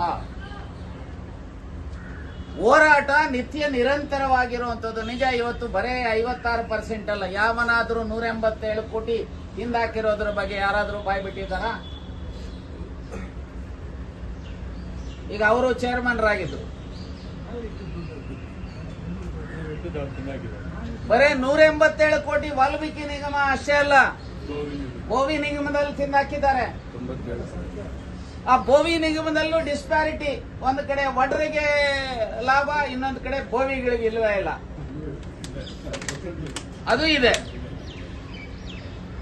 Speaker 1: ಹೋರಾಟ ನಿತ್ಯ ನಿರಂತರವಾಗಿರುವಂಥದ್ದು. ನಿಜ, ಇವತ್ತು ಬರೇ 56% ಅಲ್ಲ, ಯಾವನಾದ್ರೂ 187 ಕೋಟಿ ಹಿಂದಾಕಿರೋದ್ರ ಬಗ್ಗೆ ಯಾರಾದ್ರೂ ಬಾಯ್ ಬಿಟ್ಟಿದ್ದಾರಾ? ಈಗ ಅವರು ಚೇರ್ಮನ್ ರಾಗಿದ್ರು, ಬರೇ 187 ಕೋಟಿ ವಾಲ್ಮೀಕಿ ನಿಗಮ ಅಷ್ಟೇ ಅಲ್ಲ, ಬೋವಿ ನಿಗಮದಲ್ಲಿ ತಿಂದಾಕಿದ್ದಾರೆ. ಆ ಬೋವಿ ನಿಗಮದಲ್ಲೂ ಡಿಸ್ಪ್ಯಾರಿಟಿ, ಒಂದು ಕಡೆ ವಡ್ರಿಗೆ ಲಾಭ, ಇನ್ನೊಂದು ಕಡೆ ಬೋವಿಗಳಿಗೆ ಇಲ್ವೇ ಇಲ್ಲ, ಅದು ಇದೆ.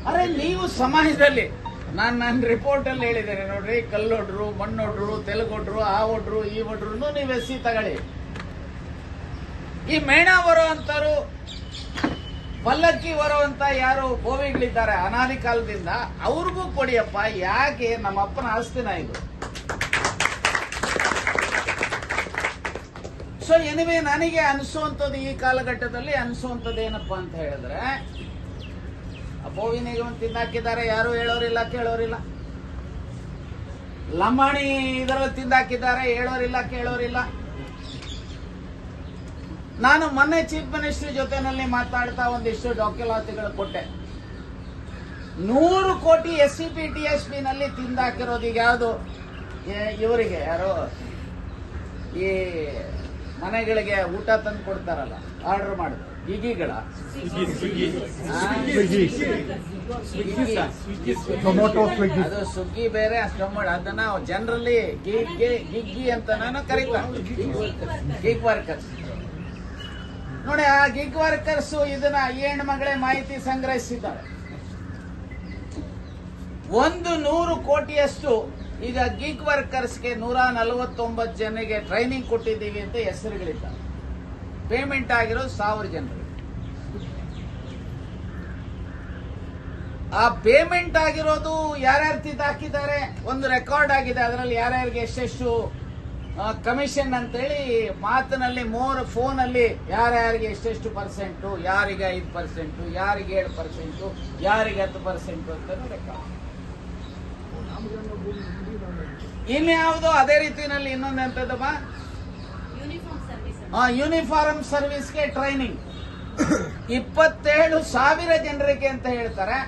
Speaker 1: ಅರೆ ನೀವು ಸಮಾಜದಲ್ಲಿ, ನನ್ನ ರಿಪೋರ್ಟ್ ಅಲ್ಲಿ ಹೇಳಿದ್ದೇನೆ ನೋಡ್ರಿ, ಕಲ್ಲೊಡ್ರು, ಮಣ್ಣೊಡ್ರು, ತೆಲುಗೊಡ್ರು, ಆ ಒಡ್ರು, ಈ ಒಡ್ರು ನೀವು ಎಸ್ಸಿ ತಗೊಳ್ಳಿ. ಈ ಮೇಣ ಬರುವಂತರು, ಪಲ್ಲಕ್ಕಿ ಬರುವಂತ ಯಾರು ಬೋವಿಗಳಿದ್ದಾರೆ ಅನಾದಿ ಕಾಲದಿಂದ, ಅವ್ರಿಗೂ ಕೊಡಿಯಪ್ಪ. ಯಾಕೆ? ನಮ್ಮ ಅಪ್ಪನ ಆಸ್ತಿನ ಇದು. ಸೊ ಎನಿವೆ, ನನಗೆ ಅನಿಸುವಂಥದ್ದು, ಈ ಕಾಲಘಟ್ಟದಲ್ಲಿ ಅನಿಸುವಂಥದ್ದು ಏನಪ್ಪಾ ಅಂತ ಹೇಳಿದ್ರೆ, ಬೋವಿ ನಿಗಮ ತಿಂದಾಕಿದ್ದಾರೆ, ಯಾರು ಹೇಳೋರಿಲ್ಲ, ಕೇಳೋರಿಲ್ಲ. ಲಂಬಾಣಿ ಇದರಲ್ಲಿ ತಿಂದಾಕಿದ್ದಾರೆ, ಹೇಳೋರಿಲ್ಲ, ಕೇಳೋರಿಲ್ಲ. ನಾನು ಮೊನ್ನೆ ಚೀಫ್ ಮಿನಿಸ್ಟರ್ ಜೊತೆನಲ್ಲಿ ಮಾತಾಡ್ತಾ ಒಂದಿಷ್ಟು ದಾಖಲಾತಿಗಳು ಕೊಟ್ಟೆ. 100 ಕೋಟಿ SCP TSP ನಲ್ಲಿ ತಿಂದಾಕಿರೋದು. ಈಗ ಯಾವುದು ಇವರಿಗೆ ಯಾರೋ ಈ ಮನೆಗಳಿಗೆ ಊಟ ತಂದು ಕೊಡ್ತಾರಲ್ಲ, ಆರ್ಡರ್ ಮಾಡಿದ್ರು ಗಿಗಿಗಳ ಅದು ಸುಗ್ಗಿ ಬೇರೆ, ಅದನ್ನ ಜನರಲಿ ಗಿಗ್ಗಿ ಅಂತ ನಾನು ಕರೀತಾರೆ, ಗಿಗ್ ವರ್ಕರ್ಸ್. ನೋಡಿ, ಆ ಗಿಗ್ ವರ್ಕರ್ಸ್ ಇದನ್ನ ಈ ಹೆಣ್ಣು ಮಗಳೇ ಮಾಹಿತಿ ಸಂಗ್ರಹಿಸಿದ್ದಾರೆ. 100 ಕೋಟಿಯಷ್ಟು ಈಗ ಗಿಗ್ ವರ್ಕರ್ಸ್ಗೆ 149 ಜನರಿಗೆ ಟ್ರೈನಿಂಗ್ ಕೊಟ್ಟಿದ್ದೀವಿ ಅಂತ ಹೆಸರುಗಳಿದ್ದಾರೆ. ಪೇಮೆಂಟ್ ಆಗಿರೋದು 1000 ಜನರಿಗೆ. ಆ ಪೇಮೆಂಟ್ ಆಗಿರೋದು ಯಾರ್ಯಾರು ತಿದ್ದು ಹಾಕಿದ್ದಾರೆ, ಒಂದು ರೆಕಾರ್ಡ್ ಆಗಿದೆ. ಅದರಲ್ಲಿ ಯಾರ್ಯಾರಿಗೆ ಎಷ್ಟೆಷ್ಟು ಕಮಿಷನ್ ಅಂತೇಳಿ ಮಾತಿನಲ್ಲಿ ಫೋನ್ ಅಲ್ಲಿ ಯಾರ್ಯಾರಿಗೆ ಎಷ್ಟೆಷ್ಟು ಪರ್ಸೆಂಟು, ಯಾರಿಗೆ 5%, ಯಾರಿಗೆ 7%, ಯಾರಿಗೆ 10% ಅಂತ ರೆಕಾರ್ಡ್. ಇನ್ಯಾವುದೋ ಅದೇ ರೀತಿಯಲ್ಲಿ ಇನ್ನೊಂದೆಂತದಮ್ಮ, ಯೂನಿಫಾರ್ಮ್ ಸರ್ವಿಸ್ಗೆ ಟ್ರೈನಿಂಗ್ 27,000 ಜನರಿಗೆ ಅಂತ ಹೇಳ್ತಾರೆ.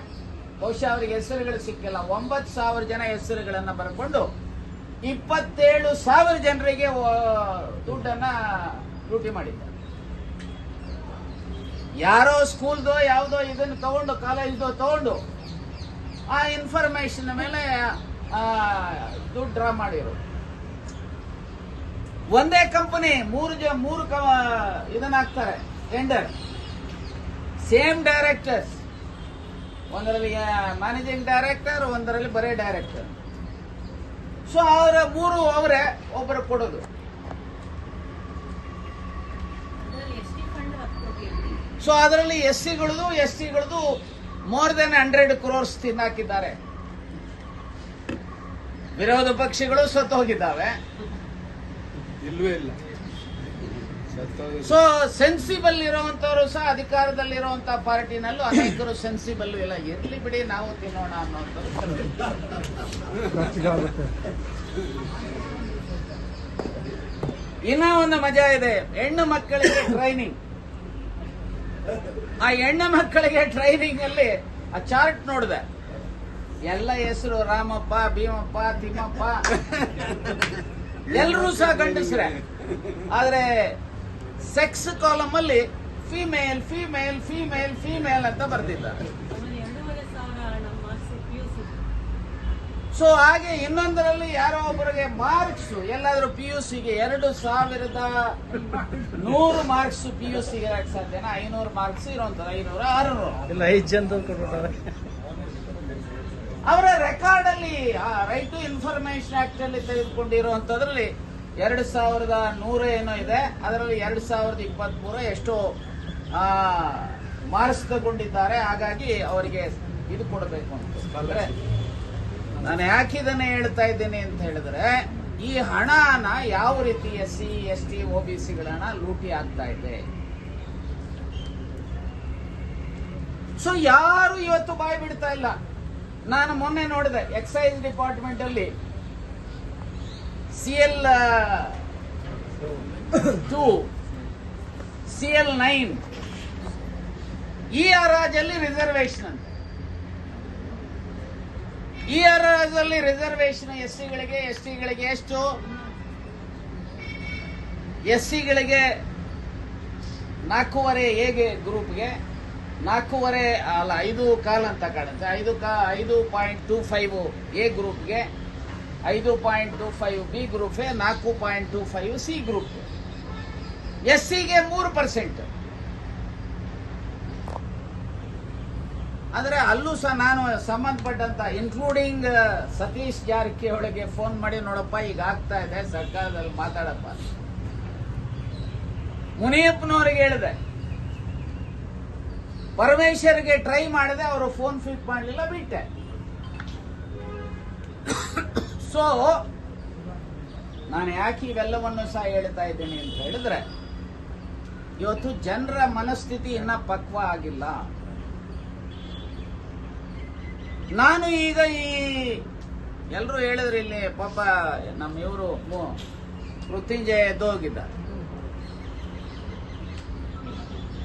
Speaker 1: ಬಹುಶಃ ಅವರಿಗೆ ಹೆಸರುಗಳು ಸಿಕ್ಕಿಲ್ಲ. 9,000 ಜನ ಹೆಸರುಗಳನ್ನ ಬರ್ಕೊಂಡು 27,000 ಜನರಿಗೆ ದುಡ್ಡನ್ನ ಲೂಟಿ ಮಾಡಿದ್ದಾರೆ. ಯಾರೋ ಸ್ಕೂಲ್ದೋ ಯಾವುದೋ ಇದನ್ನು ತಗೊಂಡು, ಕಾಲೇಜ್ದೋ ತಗೊಂಡು ಆ ಇನ್ಫಾರ್ಮೇಶನ್ ಮೇಲೆ ದುಡ್ಡು ಡ್ರಾ ಮಾಡಿರು. ಒಂದೇ ಕಂಪನಿ ಮೂರು ಇದನ್ನ ಹಾಕ್ತಾರೆ ಟೆಂಡರ್, ಸೇಮ್ ಡೈರೆಕ್ಟರ್ಸ್. ಒಂದರಲ್ಲಿ ಮ್ಯಾನೇಜಿಂಗ್ ಡೈರೆಕ್ಟರ್, ಒಂದರಲ್ಲಿ ಬರೇ ಡೈರೆಕ್ಟರ್. ಸೊ ಅವರ ಮೂರು ಅವರೇ ಒಬ್ಬರು ಕೊಡೋದು. ಸೊ ಅದರಲ್ಲಿ ಎಸ್ ಸಿಗಳದು ಮೋರ್ ದೆನ್ 100 crores ತಿನ್ನಾಕಿದ್ದಾರೆ. ವಿರೋಧ ಪಕ್ಷಗಳು ಸತ್ತು ಹೋಗಿದ್ದಾವೆ.
Speaker 2: ಇಲ್ವೇ ಇಲ್ಲ.
Speaker 1: ಸೊ ಸೆನ್ಸಿಬಲ್ ಇರುವಂತವರು ಸಹ ಅಧಿಕಾರದಲ್ಲಿರುವಂತಹ ಪಾರ್ಟಿನಲ್ಲೂ ಅನೇಕರು ಸೆನ್ಸಿಬಲ್ ಇಲ್ಲ. ಇರ್ಲಿ ಬಿಡಿ, ನಾವು ತಿನ್ನೋಣ ಅನ್ನೋಂಥದ್ದು. ಇನ್ನ ಒಂದು ಮಜಾ ಇದೆ, ಹೆಣ್ಣು ಮಕ್ಕಳಿಗೆ ಟ್ರೈನಿಂಗ್. ಆ ಹೆಣ್ಣು ಮಕ್ಕಳಿಗೆ ಟ್ರೈನಿಂಗ್ ಅಲ್ಲಿ ಆ ಚಾರ್ಟ್ ನೋಡಿದೆ, ಎಲ್ಲ ಹೆಸರು ರಾಮಪ್ಪ, ಭೀಮಪ್ಪ, ತಿಮ್ಮಪ್ಪ, ಎಲ್ಲರೂ ಸಹ ಗಂಡಸ್ರೆ. ಆದ್ರೆ ಸೆಕ್ಸ್ ಕಾಲಮ್ ಅಲ್ಲಿ ಫಿಮೇಲ್ ಫಿಮೇಲ್ ಫಿಮೇಲ್ ಫಿಮೇಲ್ ಅಂತ ಬರ್ತಿದ್ದಾರೆ. ಸೊ ಹಾಗೆ ಇನ್ನೊಂದರಲ್ಲಿ ಯಾರೋ ಒಬ್ಬರಿಗೆ ಮಾರ್ಕ್ಸ್ ಎಲ್ಲಾದ್ರೂ PUCಗೆ 2,100 ಮಾರ್ಕ್ಸ್ PUCಗೆ ಸಾಧ್ಯನಾ? 500 ಮಾರ್ಕ್ಸ್ ಇರುವಂತದ್ದು, 500 600 ಅವರ ರೆಕಾರ್ಡ್ ಅಲ್ಲಿ ರೈಟ್ ಟು ಇನ್ಫಾರ್ಮೇಶನ್ ಆಕ್ಟ್ ಅಲ್ಲಿ ತೆಗೆದುಕೊಂಡಿರುವಂತದ್ರಲ್ಲಿ 2,100 ಏನೋ ಇದೆ. ಅದರಲ್ಲಿ 2023 ಎಷ್ಟೋ ಮಾರ್ಕ್ಸ್ ತಗೊಂಡಿದ್ದಾರೆ. ಹಾಗಾಗಿ ಅವರಿಗೆ ಇದು ಕೊಡಬೇಕು ಅಂತ. ಅಂದ್ರೆ ನಾನು ಯಾಕೆ ಇದನ್ನ ಹೇಳ್ತಾ ಇದ್ದೇನೆ ಅಂತ ಹೇಳಿದ್ರೆ, ಈ ಹಣನ ಯಾವ ರೀತಿ SC ST OBCಗಳ ಹಣ ಲೂಟಿ ಆಗ್ತಾ ಇದೆ. ಸೊ ಯಾರು ಇವತ್ತು ಬಾಯಿ ಬಿಡ್ತಾ ಇಲ್ಲ. ನಾನು ಮೊನ್ನೆ ನೋಡಿದೆ, ಎಕ್ಸೈಸ್ ಡಿಪಾರ್ಟ್ಮೆಂಟ್ ಅಲ್ಲಿ CL2 CL9 ERAಜ್ ಅಲ್ಲಿ ರಿಸರ್ವೇಶನ್ ಅಂತ. ERAಜ್ ಅಲ್ಲಿ ರಿಸರ್ವೇಶನ್ SCಗಳಿಗೆ STಗಳಿಗೆ ಎಷ್ಟು? SCಗಳಿಗೆ 4.5 ಎ ಗ್ರೂಪ್ಗೆ 4.5 ಅಲ್ಲ 5.25 ಅಂತ ಕಾಣುತ್ತೆ. 5.25 ಎ ಗ್ರೂಪ್ಗೆ, 5.25 ಬಿ ಗ್ರೂಪ್, 4.25 ಸಿ ಗ್ರೂಪ್. SCಗೆ 3%. ಅಂದ್ರೆ ಅಲ್ಲೂ ಸಹ ನಾನು ಸಂಬಂಧಪಟ್ಟಂತ ಇನ್ಕ್ಲೂಡಿಂಗ್ ಸತೀಶ್ ಜಾರಕಿಹೊಳಿಗೆ ಫೋನ್ ಮಾಡಿ, ನೋಡಪ್ಪ ಈಗ ಆಗ್ತಾ ಇದೆ, ಸರ್ಕಾರದಲ್ಲಿ ಮಾತಾಡಪ್ಪ. ಮುನಿಯಪ್ಪನವರಿಗೆ ಹೇಳಿದೆ, ಪರಮೇಶ್ವರ್ಗೆ ಟ್ರೈ ಮಾಡಿದೆ, ಅವರು ಫೋನ್ ಪಿಕ್ ಮಾಡಲಿಲ್ಲ, ಬಿಟ್ಟೆ. ಸೊ ನಾನು ಯಾಕೆ ಇವೆಲ್ಲವನ್ನು ಸಹ ಹೇಳ್ತಾ ಇದ್ದೀನಿ ಅಂತ ಹೇಳಿದ್ರೆ, ಇವತ್ತು ಜನರ ಮನಸ್ಥಿತಿ ಇನ್ನ ಪಕ್ವ ಆಗಿಲ್ಲ. ನಾನು ಈಗ ಎಲ್ಲರೂ ಹೇಳಿದ್ರು, ಇಲ್ಲಿ ಪಾಪ ನಮ್ಮ ಇವರು ಮೃತ್ಯುಂಜಯ ಎದ್ದೋಗಿದ್ದ,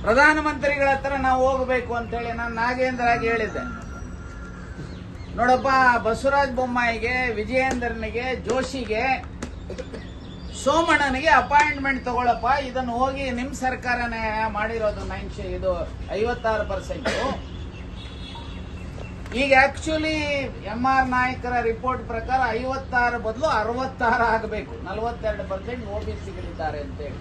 Speaker 1: ಪ್ರಧಾನಮಂತ್ರಿಗಳ ಹತ್ರ ನಾವು ಹೋಗಬೇಕು ಅಂತೇಳಿ ನಾನು ನಾಗೇಂದ್ರ ಆಗಿ ಹೇಳಿದ್ದೆ. ನೋಡಪ್ಪ, ಬಸವರಾಜ ಬೊಮ್ಮಾಯಿಗೆ, ವಿಜಯೇಂದ್ರನಿಗೆ, ಜೋಶಿಗೆ, ಸೋಮಣ್ಣನಿಗೆ ಅಪಾಯಿಂಟ್ಮೆಂಟ್ ತಗೊಳಪ್ಪ. ಇದನ್ನು ಹೋಗಿ ನಿಮ್ ಸರ್ಕಾರನೇ ಮಾಡಿರೋದು 56%. ಈಗ ಆಕ್ಚುಲಿ MR ನಾಯಕರ ರಿಪೋರ್ಟ್ ಪ್ರಕಾರ 56 ಬದಲು 66 ಆಗಬೇಕು. 42% OBCಗಳಿದ್ದಾರೆ ಅಂತೇಳಿ.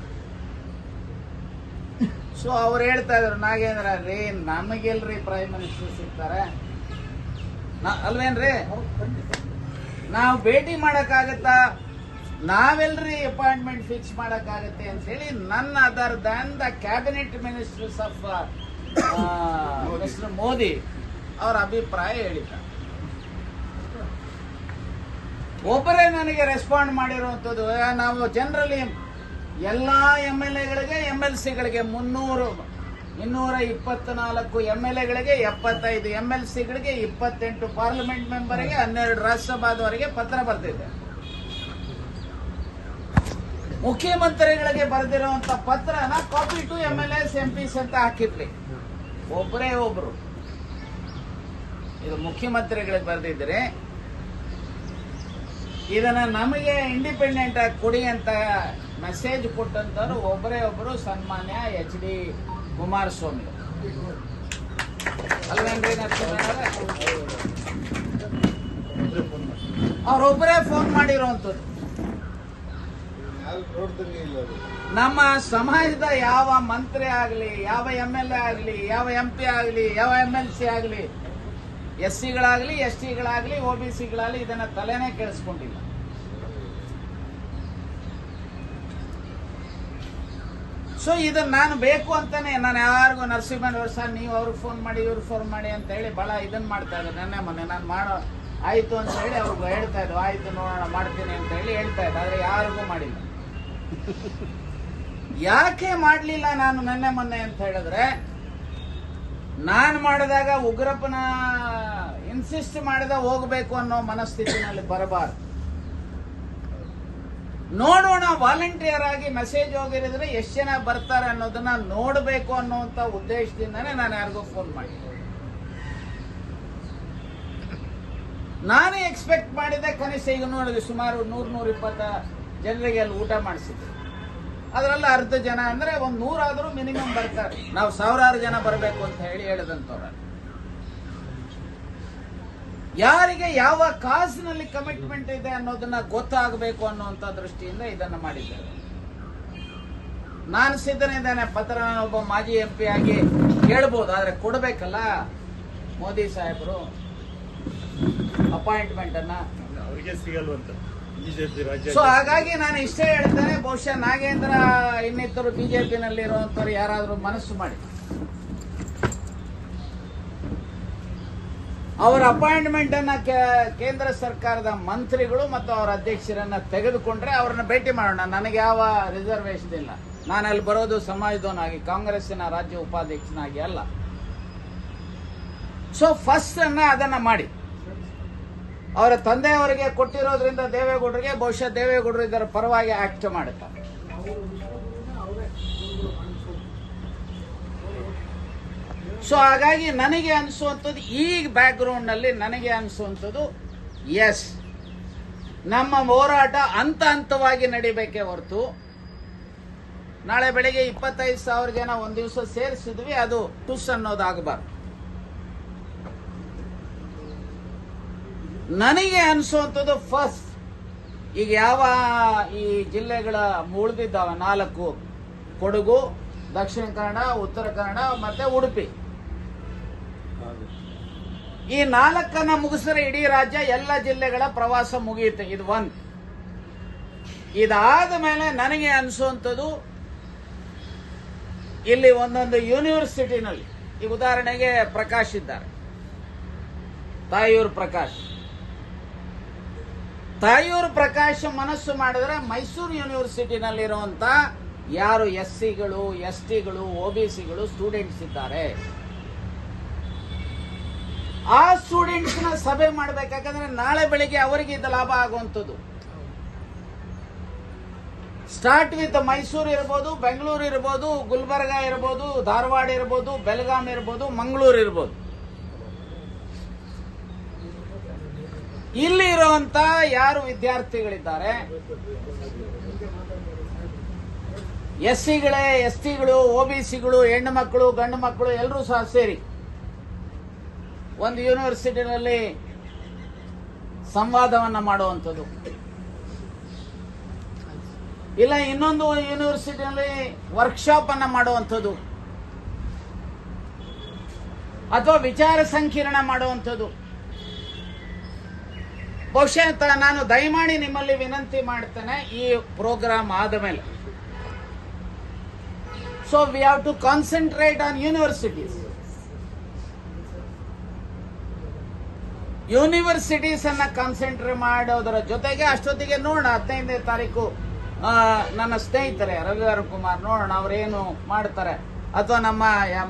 Speaker 1: ಸೊ ಅವ್ರು ಹೇಳ್ತಾ ಇದ್ರು, ನಾಗೇಂದ್ರ ರೀ ನಮಗೆಲ್ರಿ ಪ್ರೈಮ್ ಮಿನಿಸ್ಟರ್ ಸಿಗ್ತಾರೆ ಅಲ್ವೇನ್ರಿ? ನಾವು ಭೇಟಿ ಮಾಡಕ್ಕಾಗತ್ತಾ? ನಾವೆಲ್ರಿ ಅಪಾಯಿಂಟ್ಮೆಂಟ್ ಫಿಕ್ಸ್ ಮಾಡಕ್ಕಾಗತ್ತೆ ಅಂತ ಹೇಳಿ ನನ್ other than the cabinet ministers of mister Modi ಅವರ ಅಭಿಪ್ರಾಯ ಹೇಳಿದ್ದಾರೆ. ಒಬ್ಬರೇ ನನಗೆ ರೆಸ್ಪಾಂಡ್ ಮಾಡಿರುವಂತದ್ದು, ನಾವು ಜನರಲಿ ಎಲ್ಲಾ MLAಗಳಿಗೆ, MLCಗಳಿಗೆ 224 MLAಗಳಿಗೆ, 75 MLCಗಳಿಗೆ, 28 ಪಾರ್ಲಿಮೆಂಟ್ ಮೆಂಬರ್ಗೆ, 12 ರಾಜ್ಯಸಭಾದವರೆಗೆ ಪತ್ರ ಬರ್ತಿದೆ. ಮುಖ್ಯಮಂತ್ರಿಗಳಿಗೆ ಬರೆದಿರುವಂತ ಪತ್ರನ ಕಾಪಿ ಟು MLAs MPs ಅಂತ ಹಾಕಿದ್ವಿ. ಒಬ್ಬರೇ ಒಬ್ರು ಇದು ಮುಖ್ಯಮಂತ್ರಿಗಳಿಗೆ ಬರೆದಿದ್ರೆ, ಇದನ್ನ ನಮಗೆ ಇಂಡಿಪೆಂಡೆಂಟ್ ಆಗಿ ಕೊಡಿ ಅಂತ ಮೆಸೇಜ್ ಕೊಟ್ಟಂತವ್ರು ಒಬ್ಬರೇ ಒಬ್ಬರು ಸನ್ಮಾನ್ಯ HD ಕುಮಾರಸ್ವಾಮಿ ಅಲ್ವೇನ್ರಿ ನರಸಿಂಹಯ್ಯ? ಅವ್ರೊಬ್ಬರೇ ಫೋನ್ ಮಾಡಿರುವಂತದ್ದು. ನಮ್ಮ ಸಮಾಜದ ಯಾವ ಮಂತ್ರಿ ಆಗಲಿ, ಯಾವ MLA ಆಗಲಿ, ಯಾವ MP ಆಗಲಿ, ಯಾವ MLC ಆಗಲಿ, SCಗಳಾಗಲಿ, STಗಳಾಗಲಿ, OBCಗಳಾಗಲಿ ಇದನ್ನ ತಲೆನೇ ಕೇಳಿಸ್ಕೊಂಡಿಲ್ಲ. ಸೊ ಇದನ್ನ ನಾನು ಬೇಕು ಅಂತಾನೆ ನಾನು ಯಾರಿಗೂ ನರಸಿಂಹಯ್ಯ ಸರ್ ನೀವು ಅವ್ರಿಗೆ ಫೋನ್ ಮಾಡಿ, ಇವ್ರಿಗೆ ಫೋನ್ ಮಾಡಿ ಅಂತ ಹೇಳಿ ಬಹಳ ಇದನ್ನ ಮಾಡ್ತಾ ಇದ್ದಾರೆ. ಮೊನ್ನೆ ನಾನು ಮಾಡೋ ಆಯ್ತು ಅಂತ ಹೇಳಿ ಅವ್ರಿಗೆ ಹೇಳ್ತಾ ಇದ್ರು, ಆಯ್ತು ನೋಡೋಣ ಮಾಡ್ತೀನಿ ಅಂತ ಹೇಳಿ ಹೇಳ್ತಾ ಇದ್ದೆ. ಆದ್ರೆ ಯಾರಿಗೂ ಮಾಡಿಲ್ಲ. ಯಾಕೆ ಮಾಡ್ಲಿಲ್ಲ ನಾನು ಮೊನ್ನೆ ಅಂತ ಹೇಳಿದ್ರೆ, ನಾನು ಮಾಡಿದಾಗ ಉಗ್ರಪ್ಪನ ಇನ್ಸಿಸ್ಟ್ ಮಾಡಿದ ಹೋಗ್ಬೇಕು ಅನ್ನೋ ಮನಸ್ಥಿತಿನಲ್ಲಿ ಬರಬಾರ್ದು. ನೋಡೋಣ, ವಾಲಂಟಿಯರ್ ಆಗಿ ಮೆಸೇಜ್ ಹೋಗಿರಿದ್ರೆ ಎಷ್ಟು ಜನ ಬರ್ತಾರೆ ಅನ್ನೋದನ್ನ ನೋಡಬೇಕು ಅನ್ನುವಂತ ಉದ್ದೇಶದಿಂದಾನೇ ನಾನು ಯಾರಿಗೂ ಫೋನ್ ಮಾಡಿ. ನಾನೇ ಎಕ್ಸ್ಪೆಕ್ಟ್ ಮಾಡಿದ್ದೆ ಕನಿಷ್ಠ ಈಗ ನೋಡಿದ್ವಿ ಸುಮಾರು 100-120 ಜನರಿಗೆ ಅಲ್ಲಿ ಊಟ ಮಾಡಿಸಿದ್ವಿ. ಅದರಲ್ಲಿ ಅರ್ಧ ಜನ ಅಂದ್ರೆ 100 ಆದ್ರೂ ಮಿನಿಮಮ್ ಬರ್ತಾರೆ. ನಾವು 1000 ಜನ ಬರಬೇಕು ಅಂತ ಹೇಳಿದಂತವ್ರ ಯಾರಿಗೆ ಯಾವ ಕಾಸ್ನಲ್ಲಿ ಕಮಿಟ್ಮೆಂಟ್ ಇದೆ ಅನ್ನೋದನ್ನ ಗೊತ್ತಾಗಬೇಕು ಅನ್ನುವಂತ ದೃಷ್ಟಿಯಿಂದ ಇದನ್ನ ಮಾಡಿದ್ದಾರೆ. ನಾನು ಸಿದ್ಧನಿದ್ದೇನೆ, ಪತ್ರ ಒಬ್ಬ ಮಾಜಿ MP ಆಗಿ ಕೇಳಬಹುದು, ಆದ್ರೆ ಕೊಡಬೇಕಲ್ಲ ಮೋದಿ ಸಾಹೇಬರು ಅಪಾಯಿಂಟ್ಮೆಂಟ್ ಅನ್ನ,
Speaker 2: ಅವರಿಗೆ ಸಿಗಲ್ವಂತ ಬಿಜೆಪಿ ರಾಜ್ಯ.
Speaker 1: ಸೊ ಹಾಗಾಗಿ ನಾನು ಇಷ್ಟೇ ಹೇಳ್ತೇನೆ, ಬಹುಶಃ ನಾಗೇಂದ್ರ ಇನ್ನಿತರು ಬಿಜೆಪಿನಲ್ಲಿ ಇರುವಂತವ್ರು ಯಾರಾದ್ರೂ ಮನಸ್ಸು ಮಾಡಿ ಅವರ ಅಪಾಯಿಂಟ್ಮೆಂಟ್ ಅನ್ನ ಕೇಂದ್ರ ಸರ್ಕಾರದ ಮಂತ್ರಿಗಳು ಮತ್ತು ಅವರ ಅಧ್ಯಕ್ಷರನ್ನ ತೆಗೆದುಕೊಂಡ್ರೆ ಅವ್ರನ್ನ ಭೇಟಿ ಮಾಡೋಣ. ನನಗೆ ಯಾವ ರಿಸರ್ವೇಶನ್ ಇಲ್ಲ. ನಾನು ಅಲ್ಲಿ ಬರೋದು ಸಮಾಜದವನಾಗಿ, ಕಾಂಗ್ರೆಸ್ಸಿನ ರಾಜ್ಯ ಉಪಾಧ್ಯಕ್ಷನಾಗಿ ಅಲ್ಲ. ಸೊ ಫಸ್ಟ್ ಅದನ್ನ ಮಾಡಿ. ಅವರ ತಂದೆಯವರಿಗೆ ಕೊಟ್ಟಿರೋದ್ರಿಂದ ದೇವೇಗೌಡರಿಗೆ, ಬಹುಶಃ ದೇವೇಗೌಡರು ಇದರ ಪರವಾಗಿ ಆಕ್ಟ್ ಮಾಡುತ್ತಾರೆ. ಸೊ ಹಾಗಾಗಿ ನನಗೆ ಅನಿಸುವಂಥದ್ದು, ಈ ಬ್ಯಾಕ್ ಗ್ರೌಂಡ್ ನಲ್ಲಿ ನನಗೆ ಅನಿಸುವಂಥದ್ದು, ಎಸ್ ನಮ್ಮ ಹೋರಾಟ ಹಂತವಾಗಿ ನಡಿಬೇಕೇ ಹೊರತು ನಾಳೆ ಬೆಳಿಗ್ಗೆ 25,000 ಜನ ಒಂದ್ ದಿವಸ ಸೇರಿಸಿದ್ವಿ ಅದು ಟುಸ್ ಅನ್ನೋದಾಗಬಾರ್ದು. ನನಗೆ ಅನಿಸುವಂಥದ್ದು ಫಸ್ಟ್, ಈಗ ಯಾವ ಈ ಜಿಲ್ಲೆಗಳ ಉಳಿದಿದ್ದಾವೆ 4, ಕೊಡಗು, ದಕ್ಷಿಣ ಕನ್ನಡ, ಉತ್ತರ ಕನ್ನಡ ಮತ್ತೆ ಉಡುಪಿ, ಈ 4 ಮುಗಿಸಿದ್ರೆ ಇಡೀ ರಾಜ್ಯ ಎಲ್ಲ ಜಿಲ್ಲೆಗಳ ಪ್ರವಾಸ ಮುಗಿಯುತ್ತೆ. ಇದು ಒಂದು. ಇದಾದ ಮೇಲೆ ನನಗೆ ಅನಿಸುವಂಥದ್ದು, ಇಲ್ಲಿ ಒಂದೊಂದು ಯೂನಿವರ್ಸಿಟಿನಲ್ಲಿ, ಈ ಉದಾಹರಣೆಗೆ ಪ್ರಕಾಶ್ ಇದ್ದಾರೆ, ತಾಯೂರು ಪ್ರಕಾಶ್ ಮನಸ್ಸು ಮಾಡಿದ್ರೆ ಮೈಸೂರು ಯೂನಿವರ್ಸಿಟಿನಲ್ಲಿರುವಂತ ಯಾರು SCಗಳು, STಗಳು, OBCಗಳು ಸ್ಟೂಡೆಂಟ್ಸ್ ಇದ್ದಾರೆ, ಆ ಸ್ಟೂಡೆಂಟ್ಸ್ ನ ಸಭೆ ಮಾಡಬೇಕಾದ್ರೆ ನಾಳೆ ಬೆಳಿಗ್ಗೆ ಅವರಿಗೆ ಇದು ಲಾಭ ಆಗುವಂಥದ್ದು. ಸ್ಟಾರ್ಟ್ ವಿತ್ ಮೈಸೂರು ಇರ್ಬೋದು, ಬೆಂಗಳೂರು ಇರ್ಬೋದು, ಗುಲ್ಬರ್ಗ ಇರ್ಬೋದು, ಧಾರವಾಡ ಇರ್ಬೋದು, ಬೆಳಗಾಂ ಇರ್ಬೋದು, ಮಂಗಳೂರು ಇರ್ಬೋದು. ಇಲ್ಲಿ ಇರುವಂತ ಯಾರು ವಿದ್ಯಾರ್ಥಿಗಳಿದ್ದಾರೆ, SCಗಳೇ, STಗಳು, OBCಗಳು, ಹೆಣ್ಣು ಮಕ್ಕಳು, ಗಂಡು ಮಕ್ಕಳು ಎಲ್ಲರೂ ಸಹ ಸೇರಿ ಒಂದು ಯೂನಿವರ್ಸಿಟಿನಲ್ಲಿ ಸಂವಾದವನ್ನ ಮಾಡುವಂಥದ್ದು, ಇಲ್ಲ ಇನ್ನೊಂದು ಯೂನಿವರ್ಸಿಟಿಯಲ್ಲಿ ವರ್ಕ್ಶಾಪ್ ಅನ್ನ ಮಾಡುವಂಥದ್ದು, ಅಥವಾ ವಿಚಾರ ಸಂಕಿರಣ ಮಾಡುವಂಥದ್ದು. ಬಹುಶಃ ನಾನು ದಯಮಾಡಿ ನಿಮ್ಮಲ್ಲಿ ವಿನಂತಿ ಮಾಡ್ತೇನೆ, ಈ ಪ್ರೋಗ್ರಾಮ್ ಆದ ಮೇಲೆ so we have to concentrate on universities. Universities ಅನ್ನ ಕಾನ್ಸಂಟ್ರೇಟ್ ಮಾಡೋದರ ಜೊತೆಗೆ ಅಷ್ಟೊತ್ತಿಗೆ ನೋಡೋಣ 15ನೇ ತಾರೀಕು ನನ್ನ ಸ್ನೇಹಿತರೆ ರವಿವಾರ ಕುಮಾರ್ ನೋಡೋಣ ಅವರೇನು ಮಾಡ್ತಾರೆ, ಅಥವಾ ನಮ್ಮ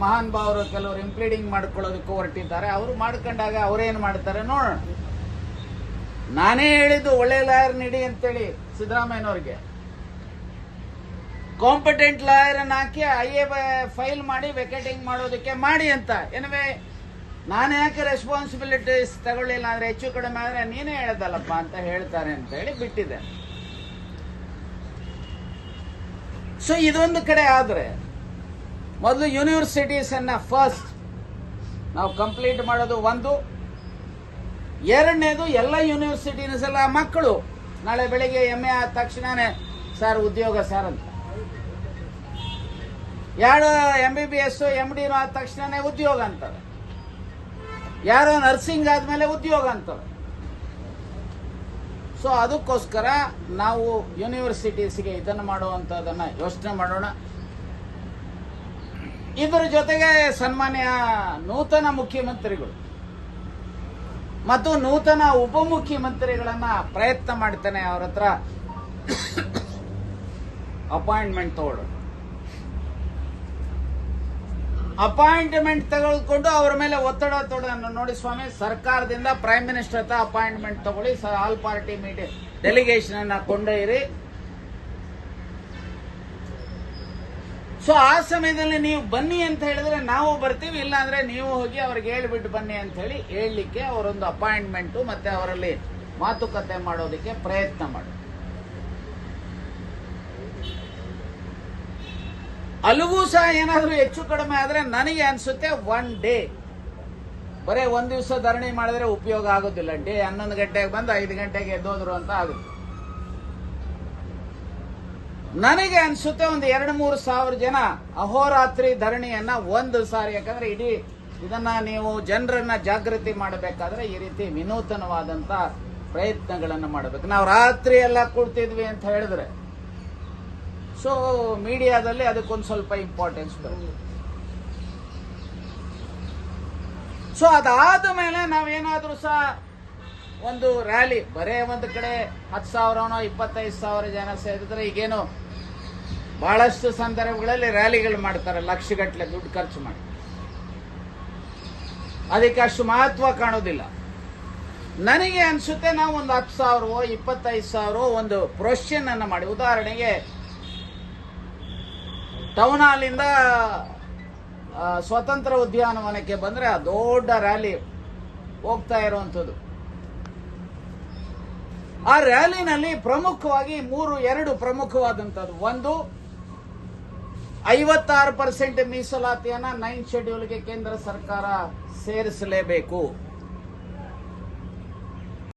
Speaker 1: ಮಹಾನ್ ಭಾವರು ಕೆಲವರು ಇಂಪ್ಲೀಡಿಂಗ್ ಮಾಡ್ಕೊಳ್ಳೋದಕ್ಕೂ ಹೊರಟಿದ್ದಾರೆ, ಅವರು ಮಾಡ್ಕೊಂಡಾಗ ಅವರೇನು ಮಾಡ್ತಾರೆ ನೋಡೋಣ. ನಾನೇ ಹೇಳಿದ್ದು ಒಳ್ಳೆ ಲಾಯರ್ ನೀಡಿ ಅಂತೇಳಿ ಸಿದ್ದರಾಮಯ್ಯನವ್ರಿಗೆ, ಕಾಂಪಿಟೆಂಟ್ ಲಾಯರ್ ಅನ್ನ ಹಾಕಿ IA ಫೈಲ್ ಮಾಡಿ ವೆಕೆಟಿಂಗ್ ಮಾಡೋದಕ್ಕೆ ಮಾಡಿ ಅಂತ. ಏನ್ವೇ ನಾನು ಯಾಕೆ ರೆಸ್ಪಾನ್ಸಿಬಿಲಿಟೀಸ್ ತಗೊಳ್ಳಿಲ್ಲ ಅಂದ್ರೆ ಹೆಚ್ಚು ಕಡಿಮೆ ಆದ್ರೆ ನೀನೇ ಹೇಳ್ದಲ್ಲಪ್ಪ ಅಂತ ಹೇಳ್ತಾರೆ ಅಂತ ಹೇಳಿ ಬಿಟ್ಟಿದೆ. ಸೊ ಇದೊಂದು ಕಡೆ ಆದ್ರೆ ಮೊದಲು ಯೂನಿವರ್ಸಿಟೀಸ್ ಅನ್ನ ಫಸ್ಟ್ ನಾವು ಕಂಪ್ಲೀಟ್ ಮಾಡೋದು ಒಂದು. ಎರಡನೇದು ಎಲ್ಲ ಯೂನಿವರ್ಸಿಟೀಸ್ ಎಲ್ಲ ಮಕ್ಕಳು ನಾಳೆ ಬೆಳಿಗ್ಗೆ MA ಆದ ತಕ್ಷಣನೇ ಸರ್ ಉದ್ಯೋಗ ಸರ್ ಅಂತ, ಯಾರು MBBS MD ಆದ ತಕ್ಷಣನೇ ಉದ್ಯೋಗ ಅಂತಾರೆ, ಯಾರೋ ನರ್ಸಿಂಗ್ ಆದ್ಮೇಲೆ ಉದ್ಯೋಗ ಅಂತಾರೆ. ಸೊ ಅದಕ್ಕೋಸ್ಕರ ನಾವು ಯೂನಿವರ್ಸಿಟೀಸ್ಗೆ ಇದನ್ನು ಮಾಡುವಂತದನ್ನ ಯೋಚನೆ ಮಾಡೋಣ. ಇದರ ಜೊತೆಗೆ ಸನ್ಮಾನ್ಯ ನೂತನ ಮುಖ್ಯಮಂತ್ರಿಗಳು ಮತ್ತು ನೂತನ ಉಪಮುಖ್ಯಮಂತ್ರಿಗಳನ್ನ ಪ್ರಯತ್ನ ಮಾಡ್ತೇನೆ ಅವ್ರ ಹತ್ರ ಅಪಾಯಿಂಟ್ಮೆಂಟ್ ತಗೊಳ್ಳೋಣ. ಅಪಾಯಿಂಟ್ಮೆಂಟ್ ತೆಗೆದುಕೊಂಡು ಅವರ ಮೇಲೆ ಒತ್ತಡ ನೋಡಿ ಸ್ವಾಮಿ, ಸರ್ಕಾರದಿಂದ ಪ್ರೈಮ್ ಮಿನಿಸ್ಟರ್ ಹತ್ರ ಅಪಾಯಿಂಟ್ಮೆಂಟ್ ತಗೊಳ್ಳಿ, ಆಲ್ ಪಾರ್ಟಿ ಮೀಟಿಂಗ್ ಡೆಲಿಗೇಷನ್ ಅನ್ನ ಕೊಂಡೊಯ್ಯಿರಿ. ಸೊ ಆ ಸಮಯದಲ್ಲಿ ನೀವು ಬನ್ನಿ ಅಂತ ಹೇಳಿದ್ರೆ ನಾವು ಬರ್ತೀವಿ, ಇಲ್ಲ ಅಂದ್ರೆ ನೀವು ಹೋಗಿ ಅವ್ರಿಗೆ ಹೇಳ್ಬಿಟ್ಟು ಬನ್ನಿ ಅಂತ ಹೇಳಿ ಹೇಳಲಿಕ್ಕೆ ಅವರೊಂದು ಅಪಾಯಿಂಟ್ಮೆಂಟ್ ಮತ್ತೆ ಅವರಲ್ಲಿ ಮಾತುಕತೆ ಮಾಡೋದಕ್ಕೆ ಪ್ರಯತ್ನ ಮಾಡಿ. ಅಲ್ಲಿಗೂ ಸಹ ಏನಾದರೂ ಹೆಚ್ಚು ಕಡಿಮೆ ಆದ್ರೆ ನನಗೆ ಅನ್ಸುತ್ತೆ 1 ಡೇ, ಬರೇ ಒಂದ್ ದಿವಸ ಧರಣಿ ಮಾಡಿದ್ರೆ ಉಪಯೋಗ ಆಗೋದಿಲ್ಲ. ಡೇ 11 ಗಂಟೆಗೆ ಬಂದು 5 ಗಂಟೆಗೆ ಎದ್ದೋದ್ರು ಅಂತ ಆಗುತ್ತೆ. ನನಗೆ ಅನ್ಸುತ್ತೆ ಒಂದು 2-3 ಸಾವಿರ ಜನ ಅಹೋರಾತ್ರಿ ಧರಣಿಯನ್ನ ಒಂದು ಸಾರಿ, ಯಾಕಂದ್ರೆ ಇಡೀ ಇದನ್ನ ನೀವು ಜನರನ್ನ ಜಾಗೃತಿ ಮಾಡಬೇಕಾದ್ರೆ ಈ ರೀತಿ ವಿನೂತನವಾದಂತ ಪ್ರಯತ್ನಗಳನ್ನು ಮಾಡಬೇಕು. ನಾವು ರಾತ್ರಿ ಎಲ್ಲ ಕೂಡ್ತಿದ್ವಿ ಅಂತ ಹೇಳಿದ್ರೆ ಸೊ ಮೀಡಿಯಾದಲ್ಲಿ ಅದಕ್ಕೊಂದು ಸ್ವಲ್ಪ ಇಂಪಾರ್ಟೆನ್ಸ್ ಬರುತ್ತೆ. ಸೊ ಅದಾದ ಮೇಲೆ ನಾವೇನಾದ್ರೂ ಸಹ ಒಂದು ರ್ಯಾಲಿ, ಬರೇ ಒಂದು ಕಡೆ 10,000ನೋ 25,000 ಜನ ಸೇರಿದ್ರೆ, ಈಗೇನು ಬಹಳಷ್ಟು ಸಂದರ್ಭಗಳಲ್ಲಿ ರ್ಯಾಲಿಗಳು ಮಾಡ್ತಾರೆ ಲಕ್ಷಗಟ್ಟಲೆ ದುಡ್ಡು ಖರ್ಚು ಮಾಡಿ, ಅದಕ್ಕೆ ಅಷ್ಟು ಮಹತ್ವ ಕಾಣೋದಿಲ್ಲ. ನನಗೆ ಅನ್ಸುತ್ತೆ ನಾವು ಒಂದು 10,000 25,000 ಒಂದು ಪ್ರೊಸೆಷನ್ ಅನ್ನ ಮಾಡಿ, ಉದಾಹರಣೆಗೆ ಟೌನ್ ಹಾಲಿಂದ ಸ್ವತಂತ್ರ ಉದ್ಯಾನವನಕ್ಕೆ ಬಂದ್ರೆ ಆ ದೊಡ್ಡ ರ್ಯಾಲಿ ಹೋಗ್ತಾ ಇರುವಂಥದ್ದು. ಆ ರ್ಯಾಲಿನಲ್ಲಿ ಪ್ರಮುಖವಾಗಿ 2 ಪ್ರಮುಖವಾದಂಥದ್ದು. ಒಂದು, 56% ಮೀಸಲಾತಿಯನ್ನ 9th ಶೆಡ್ಯೂಲ್ಗೆ ಕೇಂದ್ರ ಸರ್ಕಾರ ಸೇರಿಸಲೇಬೇಕು.